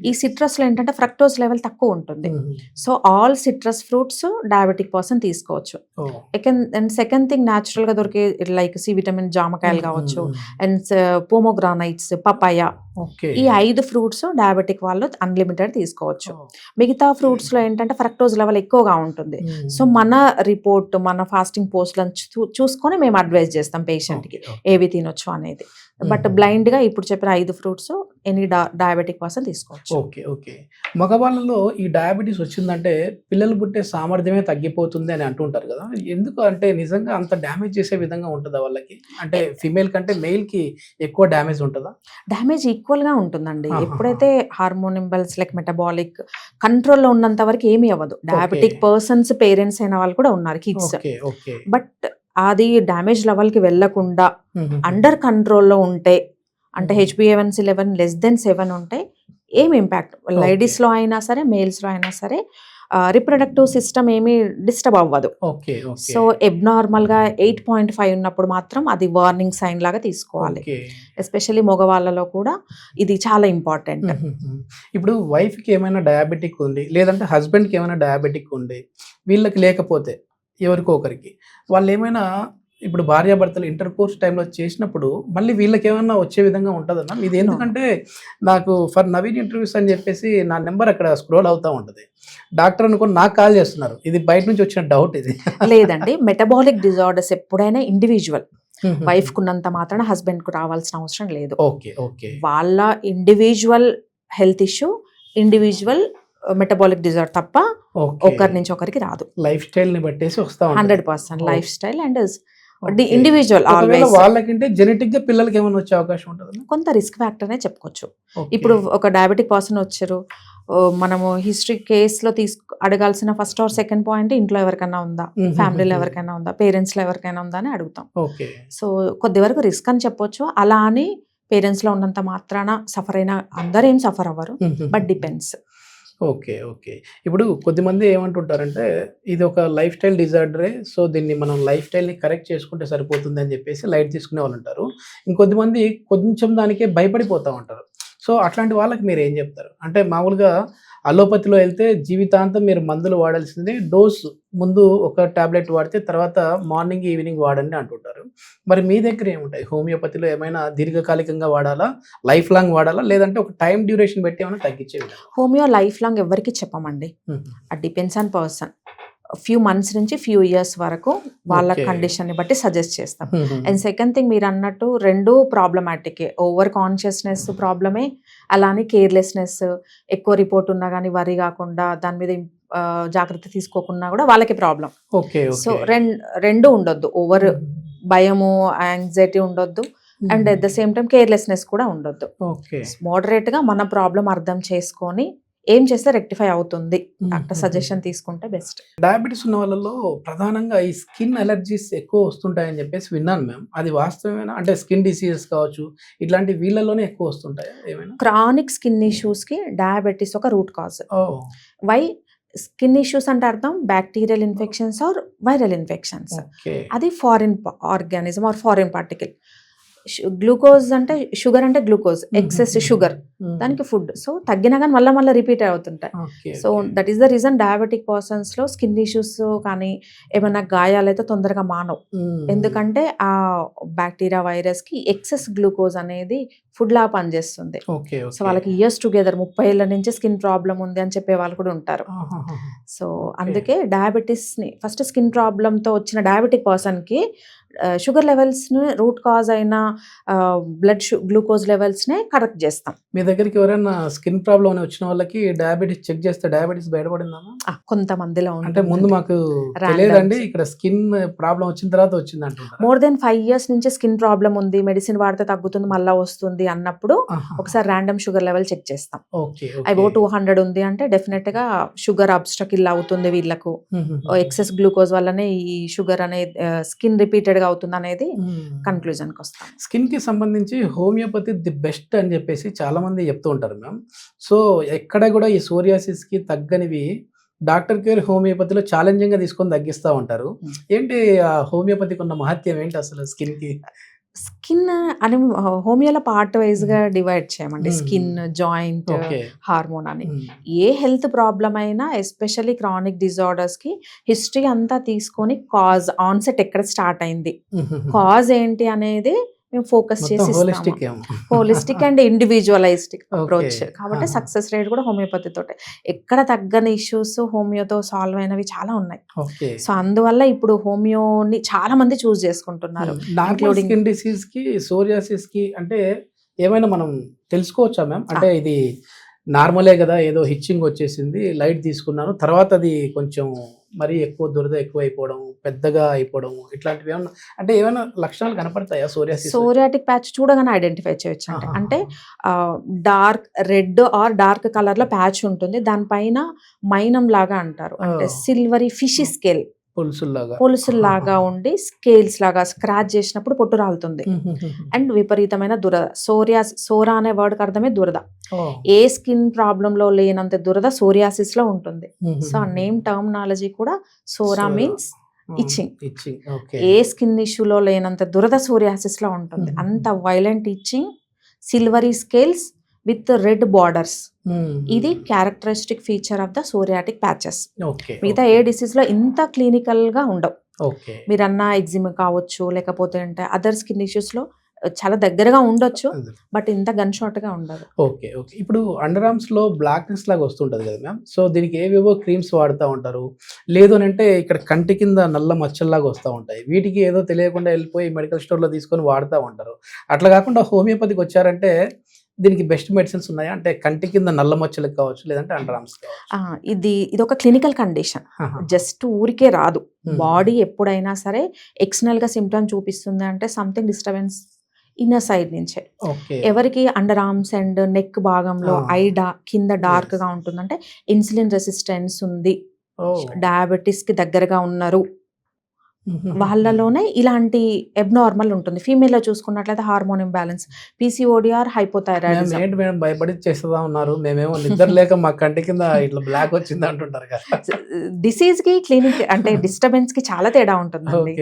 S2: ఈ సిట్రస్ లో ఏంటంటే ఫ్రక్టోజ్ లెవెల్ తక్కువ ఉంటుంది. So all citrus fruits diabetic person తీసుకోవచ్చు. అండ్ సెకండ్ థింగ్ న్యాచురల్ గా దొరికే లైక్ సి విటమిన్ జామకాయలు కావచ్చు, అండ్ పోమోగ్రానైట్స్, పపాయ, ఈ 5 ఫ్రూట్స్ డయాబెటిక్ వాళ్ళు అన్లిమిటెడ్ తీసుకోవచ్చు. మిగతా ఫ్రూట్స్ లో ఏంటంటే ఫ్రక్టోజ్ లెవెల్ ఎక్కువగా ఉంటుంది. సో మన రిపోర్ట్, మన ఫాస్టింగ్ పోస్ట్ లంచ్ చూసుకొని మేము అడ్వైజ్ చేస్తాం పేషెంట్ కి ఏవి తినొచ్చు అనేది. బట్ బ్లైండ్ గా ఇప్పుడు చెప్పిన 5 ఫ్రూట్స్ ఎనీ డయాబెటిక్ పర్సన్ తీసుకోవచ్చు.
S1: ఓకే. మగవాళ్ళలో ఈ డయాబెటీస్ వచ్చిందంటే పిల్లలు పుట్టే సామర్థ్యమే తగ్గిపోతుంది అని అంటుంటారు కదా, ఎందుకు అంటే నిజంగా అంత డ్యామేజ్ చేసే విధంగా ఉంటుందా వాళ్ళకి? అంటే ఫిమేల్ కంటే మేల్ కి ఎక్కువ డ్యామేజ్ ఉంటుందా?
S2: డ్యామేజ్ ఈక్వల్ గా ఉంటుందండి. ఎప్పుడైతే హార్మోన్ ఇంబల్స్ లైక్ మెటబాలిక్ కంట్రోల్లో ఉన్నంత వరకు ఏమీ అవ్వదు. డయాబెటిక్ పర్సన్స్ పేరెంట్స్ అయిన వాళ్ళు కూడా ఉన్నారు, కిడ్స్. బట్ అది డ్యామేజ్ లెవెల్ కి వెళ్లకుండా అండర్ కంట్రోల్లో ఉంటే, అంటే HbA1c లెవెల్ <7 ఉంటే ఏం ఇంపాక్ట్ లేడీస్ లో అయినా సరే, మేల్స్ లో అయినా సరే రిప్రొడక్టివ్ సిస్టమ్ ఏమీ డిస్టర్బ్ అవ్వదు. సో అబ్నార్మల్ గా 8.5 ఉన్నప్పుడు మాత్రం అది వార్నింగ్ సైన్ లాగా తీసుకోవాలి. ఎస్పెషల్లీ మగవాళ్ళలో కూడా ఇది చాలా ఇంపార్టెంట్.
S1: ఇప్పుడు వైఫ్ కి ఏమైనా డయాబెటిక్ ఉంది, లేదంటే హస్బెండ్ కి ఏమైనా డయాబెటిక్ ఉంది, వీళ్ళకి లేకపోతే ఎవరికో ఒకరికి, వాళ్ళు ఏమైనా ఇప్పుడు భార్యాభర్తలు ఇంటర్ కోర్స్ టైంలో చేసినప్పుడు మళ్ళీ వీళ్ళకి ఏమైనా వచ్చే విధంగా ఉంటుందన్నా? ఇది ఎందుకంటే నాకు ఫర్ నవీన్ ఇంటర్వ్యూస్ అని చెప్పేసి నా నెంబర్ అక్కడ స్క్రోల్ అవుతూ ఉంటుంది. డాక్టర్ అనుకుని నాకు కాల్ చేస్తున్నారు, ఇది బయట నుంచి వచ్చిన డౌట్ ఇది.
S2: లేదండి, మెటబాలిక్ డిజార్డర్స్ ఎప్పుడైనా ఇండివిజువల్. వైఫ్ కున్నంత మాత్రాన హస్బెండ్ కు రావాల్సిన అవసరం లేదు. వాళ్ళ individual health issue, individual metabolic disorder తప్ప ఒకరి నుంచి ఒకరికి రాదు.
S1: లైఫ్ స్టైల్ ని బట్టేసి వస్తా
S2: 100% లైఫ్ స్టైల్ అండ్ ఇండివిజువల్
S1: ఒకవేళ
S2: ఆల్వేస్.
S1: వాళ్ళకంటే జెనెటిక్ గా పిల్లలకి ఏమైనా వచ్చే అవకాశం ఉంటుంది?
S2: కొంత రిస్క్ ఫ్యాక్టర్నే చెప్పుకోవచ్చు. ఇప్పుడు ఒక డయాబెటిక్ పర్సన్ వచ్చారు, మనము హిస్టరీ కేసులో అడగాల్సిన ఫస్ట్ ఆర్ సెకండ్ పాయింట్ ఇంట్లో ఎవరికైనా ఉందా, ఫ్యామిలీలో ఎవరికైనా ఉందా, పేరెంట్స్లో ఎవరికైనా ఉందా అని అడుగుతాం.
S1: ఓకే.
S2: సో కొద్ది వరకు రిస్క్ అని చెప్పొచ్చు. అలా అని పేరెంట్స్లో ఉన్నంత మాత్రాన సఫర్ అయినా అందరూ ఏం సఫర్ అవ్వరు, బట్ డిపెండ్స్.
S1: ఓకే. ఓకే. ఇప్పుడు కొద్దిమంది ఏమంటుంటారంటే ఇది ఒక లైఫ్ స్టైల్ డిజార్డరే, సో దీన్ని మనం లైఫ్ స్టైల్ని కరెక్ట్ చేసుకుంటే సరిపోతుంది అని చెప్పేసి లైట్ తీసుకునే వాళ్ళు ఉంటారు. ఇంకొద్దిమంది కొంచెం దానికే భయపడిపోతూ ఉంటారు. సో అట్లాంటి వాళ్ళకి మీరు ఏం చెప్తారు? అంటే మామూలుగా అలోపతిలో వెళ్తే జీవితాంతం మీరు మందులు వాడాల్సిందే, డోస్ ముందు ఒక టాబ్లెట్ వాడితే తర్వాత మార్నింగ్ ఈవినింగ్ వాడండి అంటుంటారు. మరి మీ దగ్గర ఏముంటాయి? హోమియోపతిలో ఏమైనా దీర్ఘకాలికంగా వాడాలా, లైఫ్ లాంగ్ వాడాలా, లేదంటే ఒక టైం డ్యూరేషన్ పెట్టి ఏమైనా తగ్గించేవి?
S2: హోమియో లైఫ్ లాంగ్ ఎవరికి చెప్పమండి, అది depends on person. Few months నుంచి ఫ్యూ ఇయర్స్ వరకు వాళ్ళ
S1: Okay.
S2: కండిషన్ని బట్టి సజెస్ట్ చేస్తాం. అండ్ సెకండ్ థింగ్ మీరు అన్నట్టు రెండు ప్రాబ్లమాటికే, ఓవర్ కాన్షియస్నెస్ ప్రాబ్లమే, అలానే కేర్లెస్నెస్, ఎక్కువ రిపోర్ట్ ఉన్నా కానీ వరి కాకుండా దాని మీద జాగ్రత్త తీసుకోకుండా కూడా వాళ్ళకి ప్రాబ్లం.
S1: ఓకే.
S2: సో రెండు ఉండొద్దు, ఓవర్ భయము యాంగ్జైటీ ఉండొద్దు, and at the same time carelessness కూడా ఉండొద్దు.
S1: ఓకే.
S2: మోడరేట్గా మన ప్రాబ్లం అర్థం చేసుకొని ఏం చేస్తే రెక్టిఫై అవుతుంది, డాక్టర్ సజెషన్ తీసుకుంటే బెస్ట్.
S1: డయాబెటీస్ ఉన్న వాళ్ళలో ప్రధానంగా ఈ స్కిన్ అలర్జీస్ ఎక్కువ వస్తుంటాయని చెప్పేసి విన్నాను మ్యామ్. అది వాస్తవమేనా? అంటే స్కిన్ డిసీజెస్ కావచ్చు, ఇట్లాంటి వీళ్ళలోనే ఎక్కువ వస్తుంటాయా ఏమైనా?
S2: క్రానిక్ స్కిన్ ఇష్యూస్కి డయాబెటీస్ ఒక రూట్ కాజ్.
S1: ఓ.
S2: వై స్కిన్ ఇష్యూస్ అంటే అర్థం bacterial infections or viral infections.
S1: Okay.
S2: అది foreign organism or foreign particle. Glucose అంటే షుగర్ అంటే గ్లూకోజ్, ఎక్సెస్ షుగర్ దానికి ఫుడ్. సో తగ్గినా కానీ మళ్ళీ రిపీట్ అవుతుంటాయి.
S1: Okay.
S2: So that is the reason diabetic పర్సన్స్లో స్కిన్ ఇష్యూస్ కానీ ఏమైనా గాయాలైతే తొందరగా మానవు. ఎందుకంటే ఆ బ్యాక్టీరియా వైరస్కి ఎక్సెస్ గ్లూకోజ్ అనేది ఫుడ్ లా పనిచేస్తుంది.
S1: ఓకే.
S2: సో వాళ్ళకి ఇయర్స్ టుగెదర్ 30 ఏళ్ళ నుంచి స్కిన్ ప్రాబ్లం ఉంది అని చెప్పే వాళ్ళు కూడా ఉంటారు. సో అందుకే డయాబెటీస్ని ఫస్ట్ స్కిన్ ప్రాబ్లంతో వచ్చిన డయాబెటిక్ పర్సన్కి షుగర్ లెవెల్స్ని రూట్ కాజ్ అయిన బ్లడ్ గ్లూకోజ్ లెవెల్స్నే కరెక్ట్ చేస్తాం.
S1: మీ దగ్గరికి ఎవరైనా స్కిన్ ప్రాబ్లం అని వచ్చిన వాళ్ళకి డయాబెటీస్ చెక్ చేస్తే డయాబెటీస్ బయటపడిందా?
S2: కొంతమందిలో
S1: అంటే ముందు మాకు తెలియదండి, ఇక్కడ స్కిన్ ప్రాబ్లం వచ్చిన తర్వాత వచ్చింది అంటున్నారు.
S2: మోర్ దెన్ 5 years నుంచి స్కిన్ ప్రాబ్లం ఉంది, మెడిసిన్ వాడితే తగ్గుతుంది మళ్ళీ వస్తుంది అన్నప్పుడు ఒకసారి ర్యాండమ్ షుగర్ లెవెల్ చెక్ చేస్తాం.
S1: ఓకే.
S2: అబౌ 200 ఉంది అంటే డెఫినెట్ గా షుగర్ అబ్స్ట్రకిల్ అవుతుంది వీళ్ళకు, ఎక్సెస్ గ్లూకోజ్ వల్లనే ఈ షుగర్ అనే స్కిన్ రిపీటెడ్ గా అవుతుంది అనేది కన్క్లూజన్ కి వస్తాం.
S1: స్కిన్ కి సంబంధించి హోమియోపతి ది బెస్ట్ అని చెప్పేసి చాలా మంది చెప్తూ ఉంటారు మ్యామ్. సో ఎక్కడ కూడా ఈ సోరియాసిస్ కి తగ్గనివి డాక్టర్ కేర్ హోమియోపతిలో ఛాలెంజింగ్ గా తీసుకొని తగ్గిస్తూ ఉంటారు. ఏంటి ఆ హోమియోపతికి ఉన్న మహత్యం ఏంటి అసలు స్కిన్ కి?
S2: స్కిన్ అని హోమియోలో పార్ట్ వైజ్ గా డివైడ్ చేయమండి, స్కిన్, జాయింట్, హార్మోన్ అని. ఏ హెల్త్ ప్రాబ్లం అయినా ఎస్పెషల్లీ క్రానిక్ డిజార్డర్స్ కి హిస్టరీ అంతా తీసుకొని కాజ్, ఆన్సెట్ ఎక్కడ స్టార్ట్ అయింది, కాజ్ ఏంటి అనేది మేము ఫోకస్ చేసి హోలిస్టిక్ అండ్ ఇండివిజువలైజ్డ్ అప్రోచ్. కాబట్టి సక్సెస్ రేట్ కూడా హోమియోపతి తోటే. ఎక్కడ తగ్గని ఇష్యూస్ హోమియోతో సాల్వ్ అయినవి చాలా ఉన్నాయి. సో అందువల్ల ఇప్పుడు హోమియోని చాలా మంది చూస్ చేసుకుంటున్నారు.
S1: స్కిన్ డిసీజ్ కి, సోరియాసిస్ కి అంటే ఏమైనా మనం తెలుసుకోవచ్చా మ్యామ్? అంటే ఇది నార్మలే కదా, ఏదో హిచ్చింగ్ వచ్చేసింది, లైట్ తీసుకున్నాను, తర్వాత అది కొంచెం మరీ ఎక్కువ దురద ఎక్కువ అయిపోవడం, పెద్దగా అయిపోవడం, ఇట్లాంటివి ఏమన్నా అంటే ఏమైనా లక్షణాలు కనపడతాయా సోరియాసిస్?
S2: సోరియాటిక్ ప్యాచ్ చూడగానే ఐడెంటిఫై చేయొచ్చు. అంటే dark red or dark colour లో ప్యాచ్ ఉంటుంది, దానిపైన మైనం లాగా అంటారు, అంటే సిల్వరీ ఫిష్ స్కేల్ పులుసుల్లాగా ఉండి స్కేల్స్ లాగా స్క్రాచ్ చేసినప్పుడు పొట్టు రాలుతుంది. అండ్ విపరీతమైన దురద, సోరా అనే వర్డ్ అర్థమే దురద. ఏ స్కిన్ ప్రాబ్లం లో లేనంత దురద సోరియాసిస్ లో ఉంటుంది. సో ఆ నేమ్ టర్మినాలజీ కూడా సోరా మీన్స్ ఇచ్చింగ్. ఏ స్కిన్ ఇష్యూలో లేనంత దురద సోరియాసిస్ లో ఉంటుంది. అంత violent itching, silvery scales with red borders. ఇది characteristic feature of the psoriatic patches. మిగతా ఏ డిసీజ్ లో ఇంత క్లినికల్ గా ఉండవు. మీరన్నా ఎగ్జిమా కావచ్చు, లేకపోతే అంటే అదర్ స్కిన్ ఇష్యూస్ లో చాలా దగ్గరగా ఉండొచ్చు, బట్ ఇంత గన్ షాట్ గా ఉండదు.
S1: ఓకే. ఓకే. ఇప్పుడు అండర్ ఆర్మ్స్ లో బ్లాక్నెస్ లాగా వస్తుంటది కదా మ్యామ్. సో దీనికి ఏవేవో క్రీమ్స్ వాడుతూ ఉంటారు, లేదు అని అంటే ఇక్కడ కంటి కింద నల్ల మచ్చల్లాగా వస్తూ ఉంటాయి. వీటికి ఏదో తెలియకుండా వెళ్ళిపోయి మెడికల్ స్టోర్ లో తీసుకొని వాడుతూ ఉంటారు. అట్లా కాకుండా హోమియోపతికి వచ్చారంటే దీనికి బెస్ట్ మెడిసిన్స్ ఉన్నాయా? అంటే కంటి కింద నల్ల మచ్చలకు కావచ్చు, లేదంటే అండర్ ఆర్మ్స్ కావచ్చు.
S2: ఇది ఒక క్లినికల్ కండిషన్. జస్ట్ ఊరికే రాదు. బాడీ ఎప్పుడైనా సరే ఎక్స్టర్నల్ గా సిమ్టమ్ చూపిస్తుంది అంటే సంథింగ్ డిస్టర్బెన్స్ ఇన్నర్ సైడ్ నుంచే.
S1: ఓకే.
S2: ఎవరికి అండర్ ఆర్మ్స్ అండ్ నెక్ భాగంలో కింద డార్క్ గా ఉంటుందంటే ఇన్సులిన్ రెసిస్టెన్స్ ఉంది, డయాబెటీస్ కి దగ్గరగా ఉన్నారు, వాళ్ళలోనే ఇలాంటి అబ్నార్మల్ ఉంటుంది. ఫీమేల్ లో చూసుకున్నట్లయితే hormone imbalance, PCOD are hypothyroidism.
S1: ఏంటి మేడం భయపడి చేస్తా ఉన్నారు, మేమేమో నిద్ర లేక మా కంటి కింద ఇట్లా బ్లాక్ వచ్చింది అంటుంటారు కదా.
S2: డిసీజ్ కి క్లినిక్ అంటే డిస్టర్బెన్స్ కి చాలా తేడా ఉంటుందండి.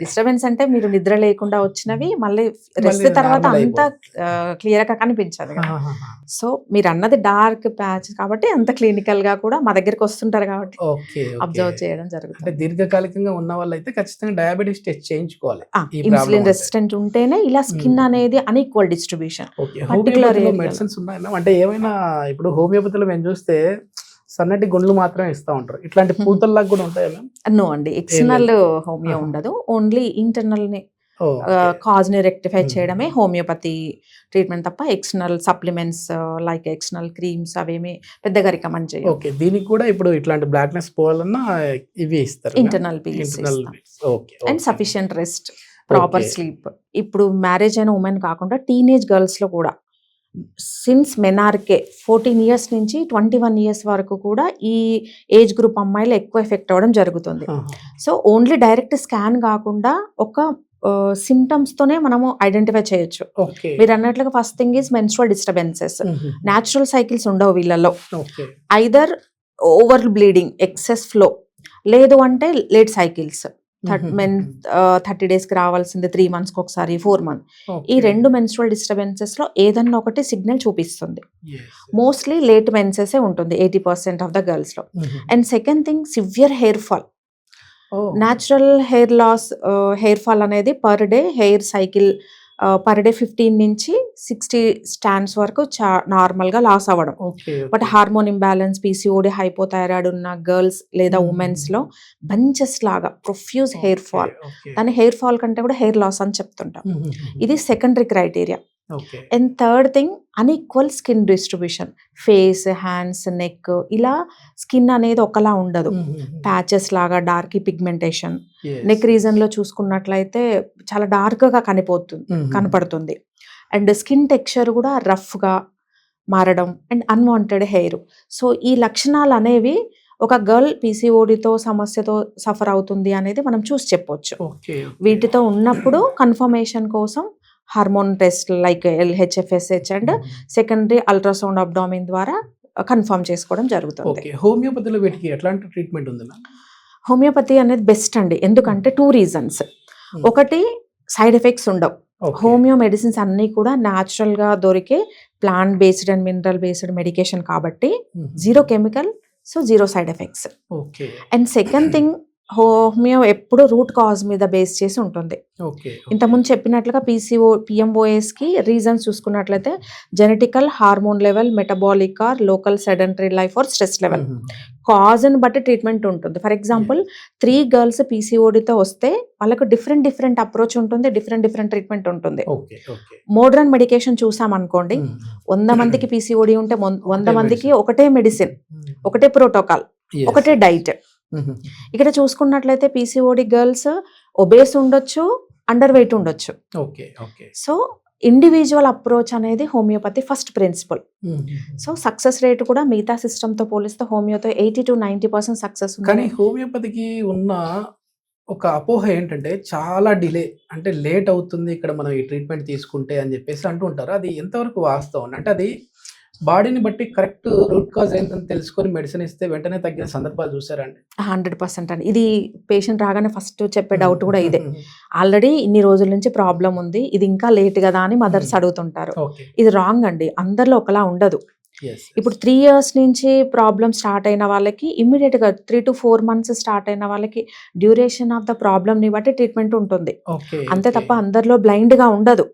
S2: డిస్టర్బెన్స్ అంటే మీరు నిద్ర లేకుండా వచ్చినవి మళ్ళీ రెస్ట్ తర్వాత అంతా క్లియర్ గా కనిపించదు కదా. సో మీరు అన్నది డార్క్ ప్యాచ్ కాబట్టి అంత క్లినికల్ గా కూడా మా దగ్గరికి వస్తుంటారు కాబట్టి అబ్జర్వ్ చేయడం జరుగుతుంది.
S1: దీర్ఘకాలికంగా ఉన్న వాళ్ళైతే ఖచ్చితంగా డయాబెటీస్ టెస్ట్ చేయించుకోవాలి.
S2: ఇన్సులిన్ రెసిస్టెంట్ ఉంటేనే ఇలా స్కిన్ అనేది అన్ఈక్వల్ డిస్ట్రిబ్యూషన్.
S1: పర్టికులర్ మెడిసిన్స్ ఉన్నాయన్నా అంటే ఏమైనా ఇప్పుడు హోమియోపతిలో మేము చూస్తే సన్నటి గుండ్లు మాత్రమే ఇస్తా ఉంటారు, ఇట్లాంటి పూతల్లాగా కూడా ఉంటాయా మ్యామ్?
S2: నో అండి, ఎక్స్టర్నల్ హోమియో ఉండదు, ఓన్లీ ఇంటర్నల్ ని కాజ్ ని రెక్టిఫై చేయడమే హోమియోపతి ట్రీట్మెంట్ తప్ప external supplements like external creams అవేమి పెద్దగా రికమెండ్ చేయం.
S1: ఓకే. దీనికి కూడా ఇప్పుడు ఇట్లాంటి బ్లాక్నెస్ పోవాలన్నా ఇవి ఇస్తారు,
S2: internal peels and sufficient rest, proper sleep. ఇప్పుడు మ్యారేజ్ అయిన ఉమెన్ కాకుండా టీనేజ్ గర్ల్స్ లో కూడా సిన్స్ మెనార్కే 14 years నుంచి 21 years వరకు కూడా ఈ ఏజ్ గ్రూప్ అమ్మాయిలు ఎక్కువ ఎఫెక్ట్ అవ్వడం జరుగుతుంది. సో ఓన్లీ డైరెక్ట్ స్కాన్ కాకుండా ఒక సిమ్టమ్స్ తోనే మనము ఐడెంటిఫై చేయొచ్చు. మీరు అన్నట్లుగా first thing is menstrual disturbances. Natural cycles ఉండవు వీళ్ళలో, either over bleeding, excess flow, లేదు అంటే లేట్ సైకిల్స్. 30 days కి రావాల్సింది 3 months కి ఒకసారి, 4 months. ఈ రెండు మెన్స్ట్రువల్ డిస్టర్బెన్సెస్ లో ఏదన్నా ఒకటి సిగ్నల్ చూపిస్తుంది. మోస్ట్లీ లేట్ మెన్సెస్ ఉంటుంది 80% ఆఫ్ ద గర్ల్స్ లో. And second thing severe hair fall. Natural hair loss, hair fall అనేది per day hair cycle per day 15 నుంచి 60 స్టాండ్స్ వరకు నార్మల్ గా లాస్ అవ్వడం. But hormone imbalance, PCOD, hypothyroid ఉన్న గర్ల్స్ లేదా ఉమెన్స్ లో బంచెస్ లాగా ప్రొఫ్యూజ్ హెయిర్ ఫాల్, దాని హెయిర్ ఫాల్ కంటే కూడా హెయిర్ లాస్ అని చెప్తుంటాం. ఇది secondary criteria. And third thing unequal skin distribution. Face, hands, neck ఇలా స్కిన్ అనేది ఒకలా ఉండదు, ప్యాచెస్ లాగా డార్క్ పిగ్మెంటేషన్. నెక్ రీజన్ లో చూసుకున్నట్లయితే చాలా డార్క్ గా కనపడుతుంది. అండ్ స్కిన్ టెక్స్చర్ కూడా రఫ్ గా మారడం అండ్ అన్వాంటెడ్ హెయిర్. సో ఈ లక్షణాలు అనేవి ఒక గర్ల్ పీసీఓడితో సమస్యతో సఫర్ అవుతుంది అనేది మనం చూసి చెప్పొచ్చు. వీటితో ఉన్నప్పుడు కన్ఫర్మేషన్ కోసం hormone test like LHFSH and secondary ultrasound abdomen ద్వారా కన్ఫర్మ్ చేసుకోవడం జరుగుతుంది.
S1: హోమియోపతిలో వీటికి ఎట్లాంటి ట్రీట్మెంట్ ఉంది?
S2: హోమియోపతి అనేది బెస్ట్ అండి, ఎందుకంటే 2 reasons. ఒకటి, సైడ్ ఎఫెక్ట్స్ ఉండవు. హోమియో మెడిసిన్స్ అన్నీ కూడా న్యాచురల్ గా దొరికే plant based and mineral based medication కాబట్టి zero chemical, so zero side effects. And second thing, homeo ఎప్పుడు రూట్ కాజ్ మీద బేస్ చేసి ఉంటుంది. ఇంతకుముందు చెప్పినట్లుగా PMOS కి రీజన్స్ చూసుకున్నట్లయితే genetical, hormone level, metabolic or local sedentary life or stress level. Cause ని బట్టి ట్రీట్మెంట్ ఉంటుంది. ఫర్ ఎగ్జాంపుల్ 3 girls పీసీఓడితో వస్తే వాళ్ళకు డిఫరెంట్ అప్రోచ్ ఉంటుంది, డిఫరెంట్ ట్రీట్మెంట్ ఉంటుంది. మోడర్న్ మెడికేషన్ చూసాం అనుకోండి, 100 మందికి పీసీఓడి ఉంటే 100 మందికి ఒకటే మెడిసిన్, ఒకటే ప్రోటోకాల్, ఒకటే డైట్. ఇక్కడ చూసుకున్నట్లయితే పీసీఓడి గర్ల్స్ ఒబేస్ ఉండొచ్చు, అండర్ వెయిట్ ఉండొచ్చు. సో ఇండివిజువల్ అప్రోచ్ అనేది homeopathy first principle. So success rate కూడా మిగతా సిస్టమ్ తో పోలిస్తే హోమియోతో 80 to 90% సక్సెస్ ఉంది.
S1: కానీ హోమియోపతికి ఉన్న ఒక అపోహ ఏంటంటే చాలా డిలే, అంటే లేట్ అవుతుంది ఇక్కడ మనం ఈ ట్రీట్మెంట్ తీసుకుంటే అని చెప్పేసి అంటూ ఉంటారు. అది ఎంతవరకు వాస్తవం? అంటే అది బాడీని బట్టి కరెక్ట్ రూట్ కాజ్ ఏంటని తెలుసుకొని మెడిసిన్ ఇస్తే వెంటనే తగ్గిన సందర్భాలు చూసారండి?
S2: 100% అండి. ఇది పేషెంట్ రాగానే ఫస్ట్ చెప్పే డౌట్ కూడా ఇదే. ఆల్రెడీ ఇన్ని రోజుల నుంచి ప్రాబ్లం ఉంది, ఇది ఇంకా లేట్ కదా అని మదర్స్ అడుగుతుంటారు. ఇది రాంగ్ అండి, అందరిలో ఒకలా ఉండదు. ఇప్పుడు 3 years నుంచి ప్రాబ్లం స్టార్ట్ అయిన వాళ్ళకి ఇమ్మీడియట్ గా 3 to 4 months స్టార్ట్ అయిన వాళ్ళకి డ్యూరేషన్ ఆఫ్ ద ప్రాబ్లమ్ ని బట్టి ట్రీట్మెంట్ ఉంటుంది. అంతే తప్ప అందరిలో బ్లైండ్ గా ఉండదు.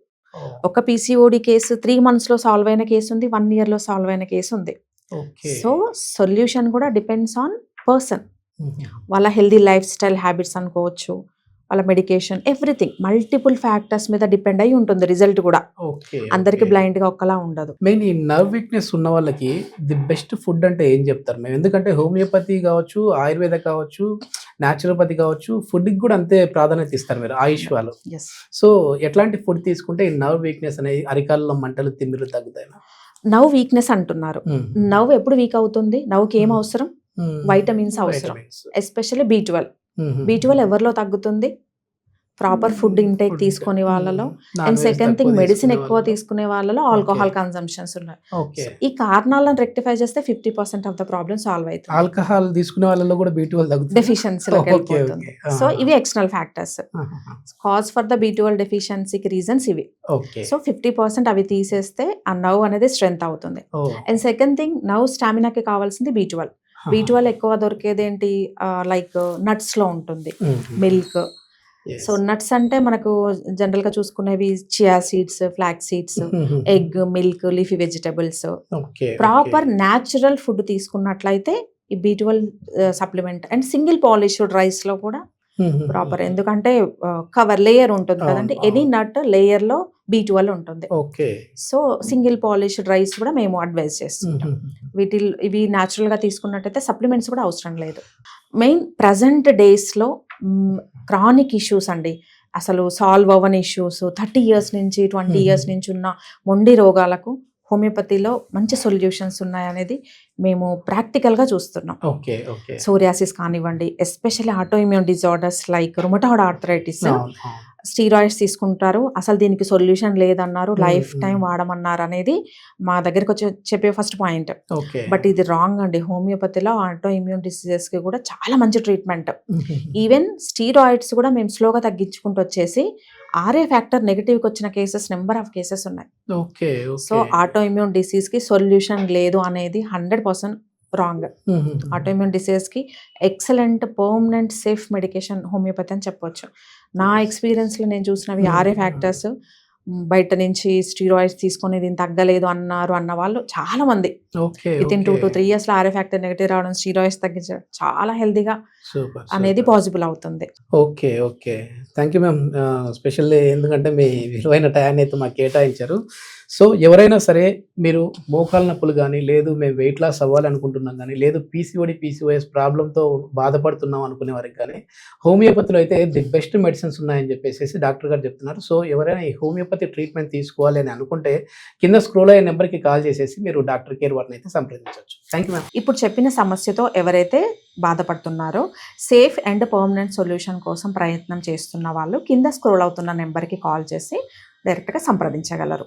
S2: ఒక పీసీఓడి కేసు 3 months లో సాల్వ్ అయిన కేసు ఉంది, 1 year లో సాల్వ్ అయిన కేసు ఉంది. సో సొల్యూషన్ కూడా డిపెండ్స్ ఆన్ పర్సన్, వాళ్ళ హెల్దీ లైఫ్ స్టైల్ హ్యాబిట్స్ అనుకోవచ్చు, వాళ్ళ మెడికేషన్, ఎవ్రీథింగ్ మల్టిపుల్ ఫ్యాక్టర్స్ మీద డిపెండ్ అయి ఉంటుంది రిజల్ట్ కూడా.
S1: ఓకే.
S2: అందరికి బ్లైండ్గా ఒక్కలా ఉండదు.
S1: మెయిన్ ఈ నర్వ్ వీక్నెస్ ఉన్న వాళ్ళకి ది బెస్ట్ ఫుడ్ అంటే ఏం చెప్తారు మేము? ఎందుకంటే హోమియోపతి కావచ్చు, ఆయుర్వేద కావచ్చు, న్యాచురోపతి కావచ్చు, ఫుడ్కి కూడా అంతే ప్రాధాన్యత ఇస్తారు మీరు ఆయుష్ వాళ్ళు.
S2: ఎస్.
S1: సో ఎట్లాంటి ఫుడ్ తీసుకుంటే ఈ నర్వ్ వీక్నెస్ అనేది అరికాల్లో మంటలు తిమ్మిరు తగ్గుతాయి?
S2: నవ్ వీక్నెస్ అంటున్నారు. నవ్ ఎప్పుడు వీక్ అవుతుంది? నవ్కి ఏం అవసరం? వైటమిన్స్ అవసరం, ఎస్పెషల్లీ B12. B12 ఎవరిలో తగ్గుతుంది? ప్రాపర్ ఫుడ్ ఇంటేక్ తీసుకునే వాళ్ళలో. అండ్ సెకండ్ థింగ్, మెడిసిన్ ఎక్కువ తీసుకునే వాళ్ళలో ఆల్కహాల్ కన్సంప్షన్స్ ఉన్నాయి. ఈ కారణాలను రెక్టిఫై చేస్తే 50% ఆఫ్ ద ప్రాబ్లమ్ సాల్వ్ అవుతుంది.
S1: ఆల్కహాల్ తీసుకునే వాళ్ళలో కూడా B12 తగ్గుతుంది,
S2: డెఫిషియన్సీలోకి వెళ్ళిపోతుంది. సో ఇవి external factors. Cause for the B12 డెఫిషియన్సీకి రీజన్స్ ఇవి. సో 50% అవి తీసేస్తే ఆ నర్వ్ అనేది స్ట్రెంత్ అవుతుంది. అండ్ సెకండ్ థింగ్, నర్వ్ స్టామినాకి కావాల్సింది B12. B12 ఎక్కువ దొరికేది ఏంటి? లైక్ నట్స్ లో ఉంటుంది, మిల్క్. సో నట్స్ అంటే మనకు జనరల్ గా చూసుకునేవి chia seeds, flax seeds, egg, milk, leafy vegetables. Proper natural food తీసుకున్నట్లయితే ఈ B12 supplement. And single polished rice లో కూడా ప్రాపర్, ఎందుకంటే కవర్ లేయర్ ఉంటుంది కదండి, ఎనీ నట్ లేయర్ లో B12 ఉంటుంది. సో సింగిల్ పాలిష్డ్ రైస్ కూడా మేము అడ్వైజ్ చేస్తుంటాం. ఇవి న్యాచురల్ గా తీసుకున్నట్టయితే సప్లిమెంట్స్ కూడా అవసరం లేదు. మెయిన్ ప్రజెంట్ డేస్ లో క్రానిక్ ఇష్యూస్ అండి, అసలు సాల్వ్ అవ్వని ఇష్యూస్, 30 years నుంచి 20 years నుంచి ఉన్న మొండి రోగాలకు హోమియోపతిలో మంచి సొల్యూషన్స్ ఉన్నాయనేది మేము ప్రాక్టికల్గా చూస్తున్నాం. సోరియాసిస్ కానివ్వండి, especially auto immune disorders like rheumatoid arthritis, steroids తీసుకుంటారు, అసలు దీనికి సొల్యూషన్ లేదన్నారు, లైఫ్ టైం వాడమన్నారు అనేది మా దగ్గరకు వచ్చి చెప్పే ఫస్ట్ పాయింట్. బట్ ఇది రాంగ్ అండి. హోమియోపతిలో ఆటో ఇమ్యూన్ డిసీజెస్కి కూడా చాలా మంచి ట్రీట్మెంట్. ఈవెన్ స్టీరాయిడ్స్ కూడా మేము స్లోగా తగ్గించుకుంటూ వచ్చేసి RA ఫ్యాక్టర్ నెగిటివ్కి వచ్చిన కేసెస్, నెంబర్ ఆఫ్ కేసెస్ ఉన్నాయి. సో ఆటో ఇమ్యూన్ డిసీజ్కి సొల్యూషన్ లేదు అనేది 100% రాంగ్. ఆటో ఇమ్యూన్ డిసీజ్కి excellent permanent safe medication homeopathy అని చెప్పొచ్చు. నా ఎక్స్పీరియన్స్లో నేను చూసినవి RA ఫ్యాక్టర్స్, బయట నుంచి స్టీరాయిడ్స్ తీసుకొని దీన్ని తగ్గలేదు అన్న వాళ్ళు చాలా మంది. With in 2 to 3 years RA factor negative రావడం, స్టీరాయిడ్స్ తగ్గించడం, చాలా హెల్దీగా అనేది పాసిబుల్ అవుతుంది.
S1: Okay. Thank you ma'am, specially ఎందుకంటే మీ విలువైన టైం అయితే మాకు కేటాయించారు. సో ఎవరైనా సరే మీరు మోకాళ్ళ నొప్పులు కానీ, లేదు మేము వెయిట్ లాస్ అవ్వాలనుకుంటున్నాం కానీ, లేదు PCOS ప్రాబ్లంతో బాధపడుతున్నాం అనుకునే వారికి కానీ హోమియోపతిలో అయితే ది బెస్ట్ మెడిసిన్స్ ఉన్నాయని చెప్పేసి డాక్టర్ గారు చెప్తున్నారు. సో ఎవరైనా ఈ హోమియోపతి ట్రీట్మెంట్ తీసుకోవాలి అని అనుకుంటే కింద స్క్రోల్ అయ్యే నెంబర్కి కాల్ చేసేసి మీరు డాక్టర్ కేర్ వారిని అయితే సంప్రదించవచ్చు. Thank you ma'am.
S2: ఇప్పుడు చెప్పిన సమస్యతో ఎవరైతే బాధపడుతున్నారో సేఫ్ అండ్ పర్మనెంట్ సొల్యూషన్ కోసం ప్రయత్నం చేస్తున్న వాళ్ళు కింద స్క్రోల్ అవుతున్న నెంబర్కి కాల్ చేసి డైరెక్ట్గా సంప్రదించగలరు.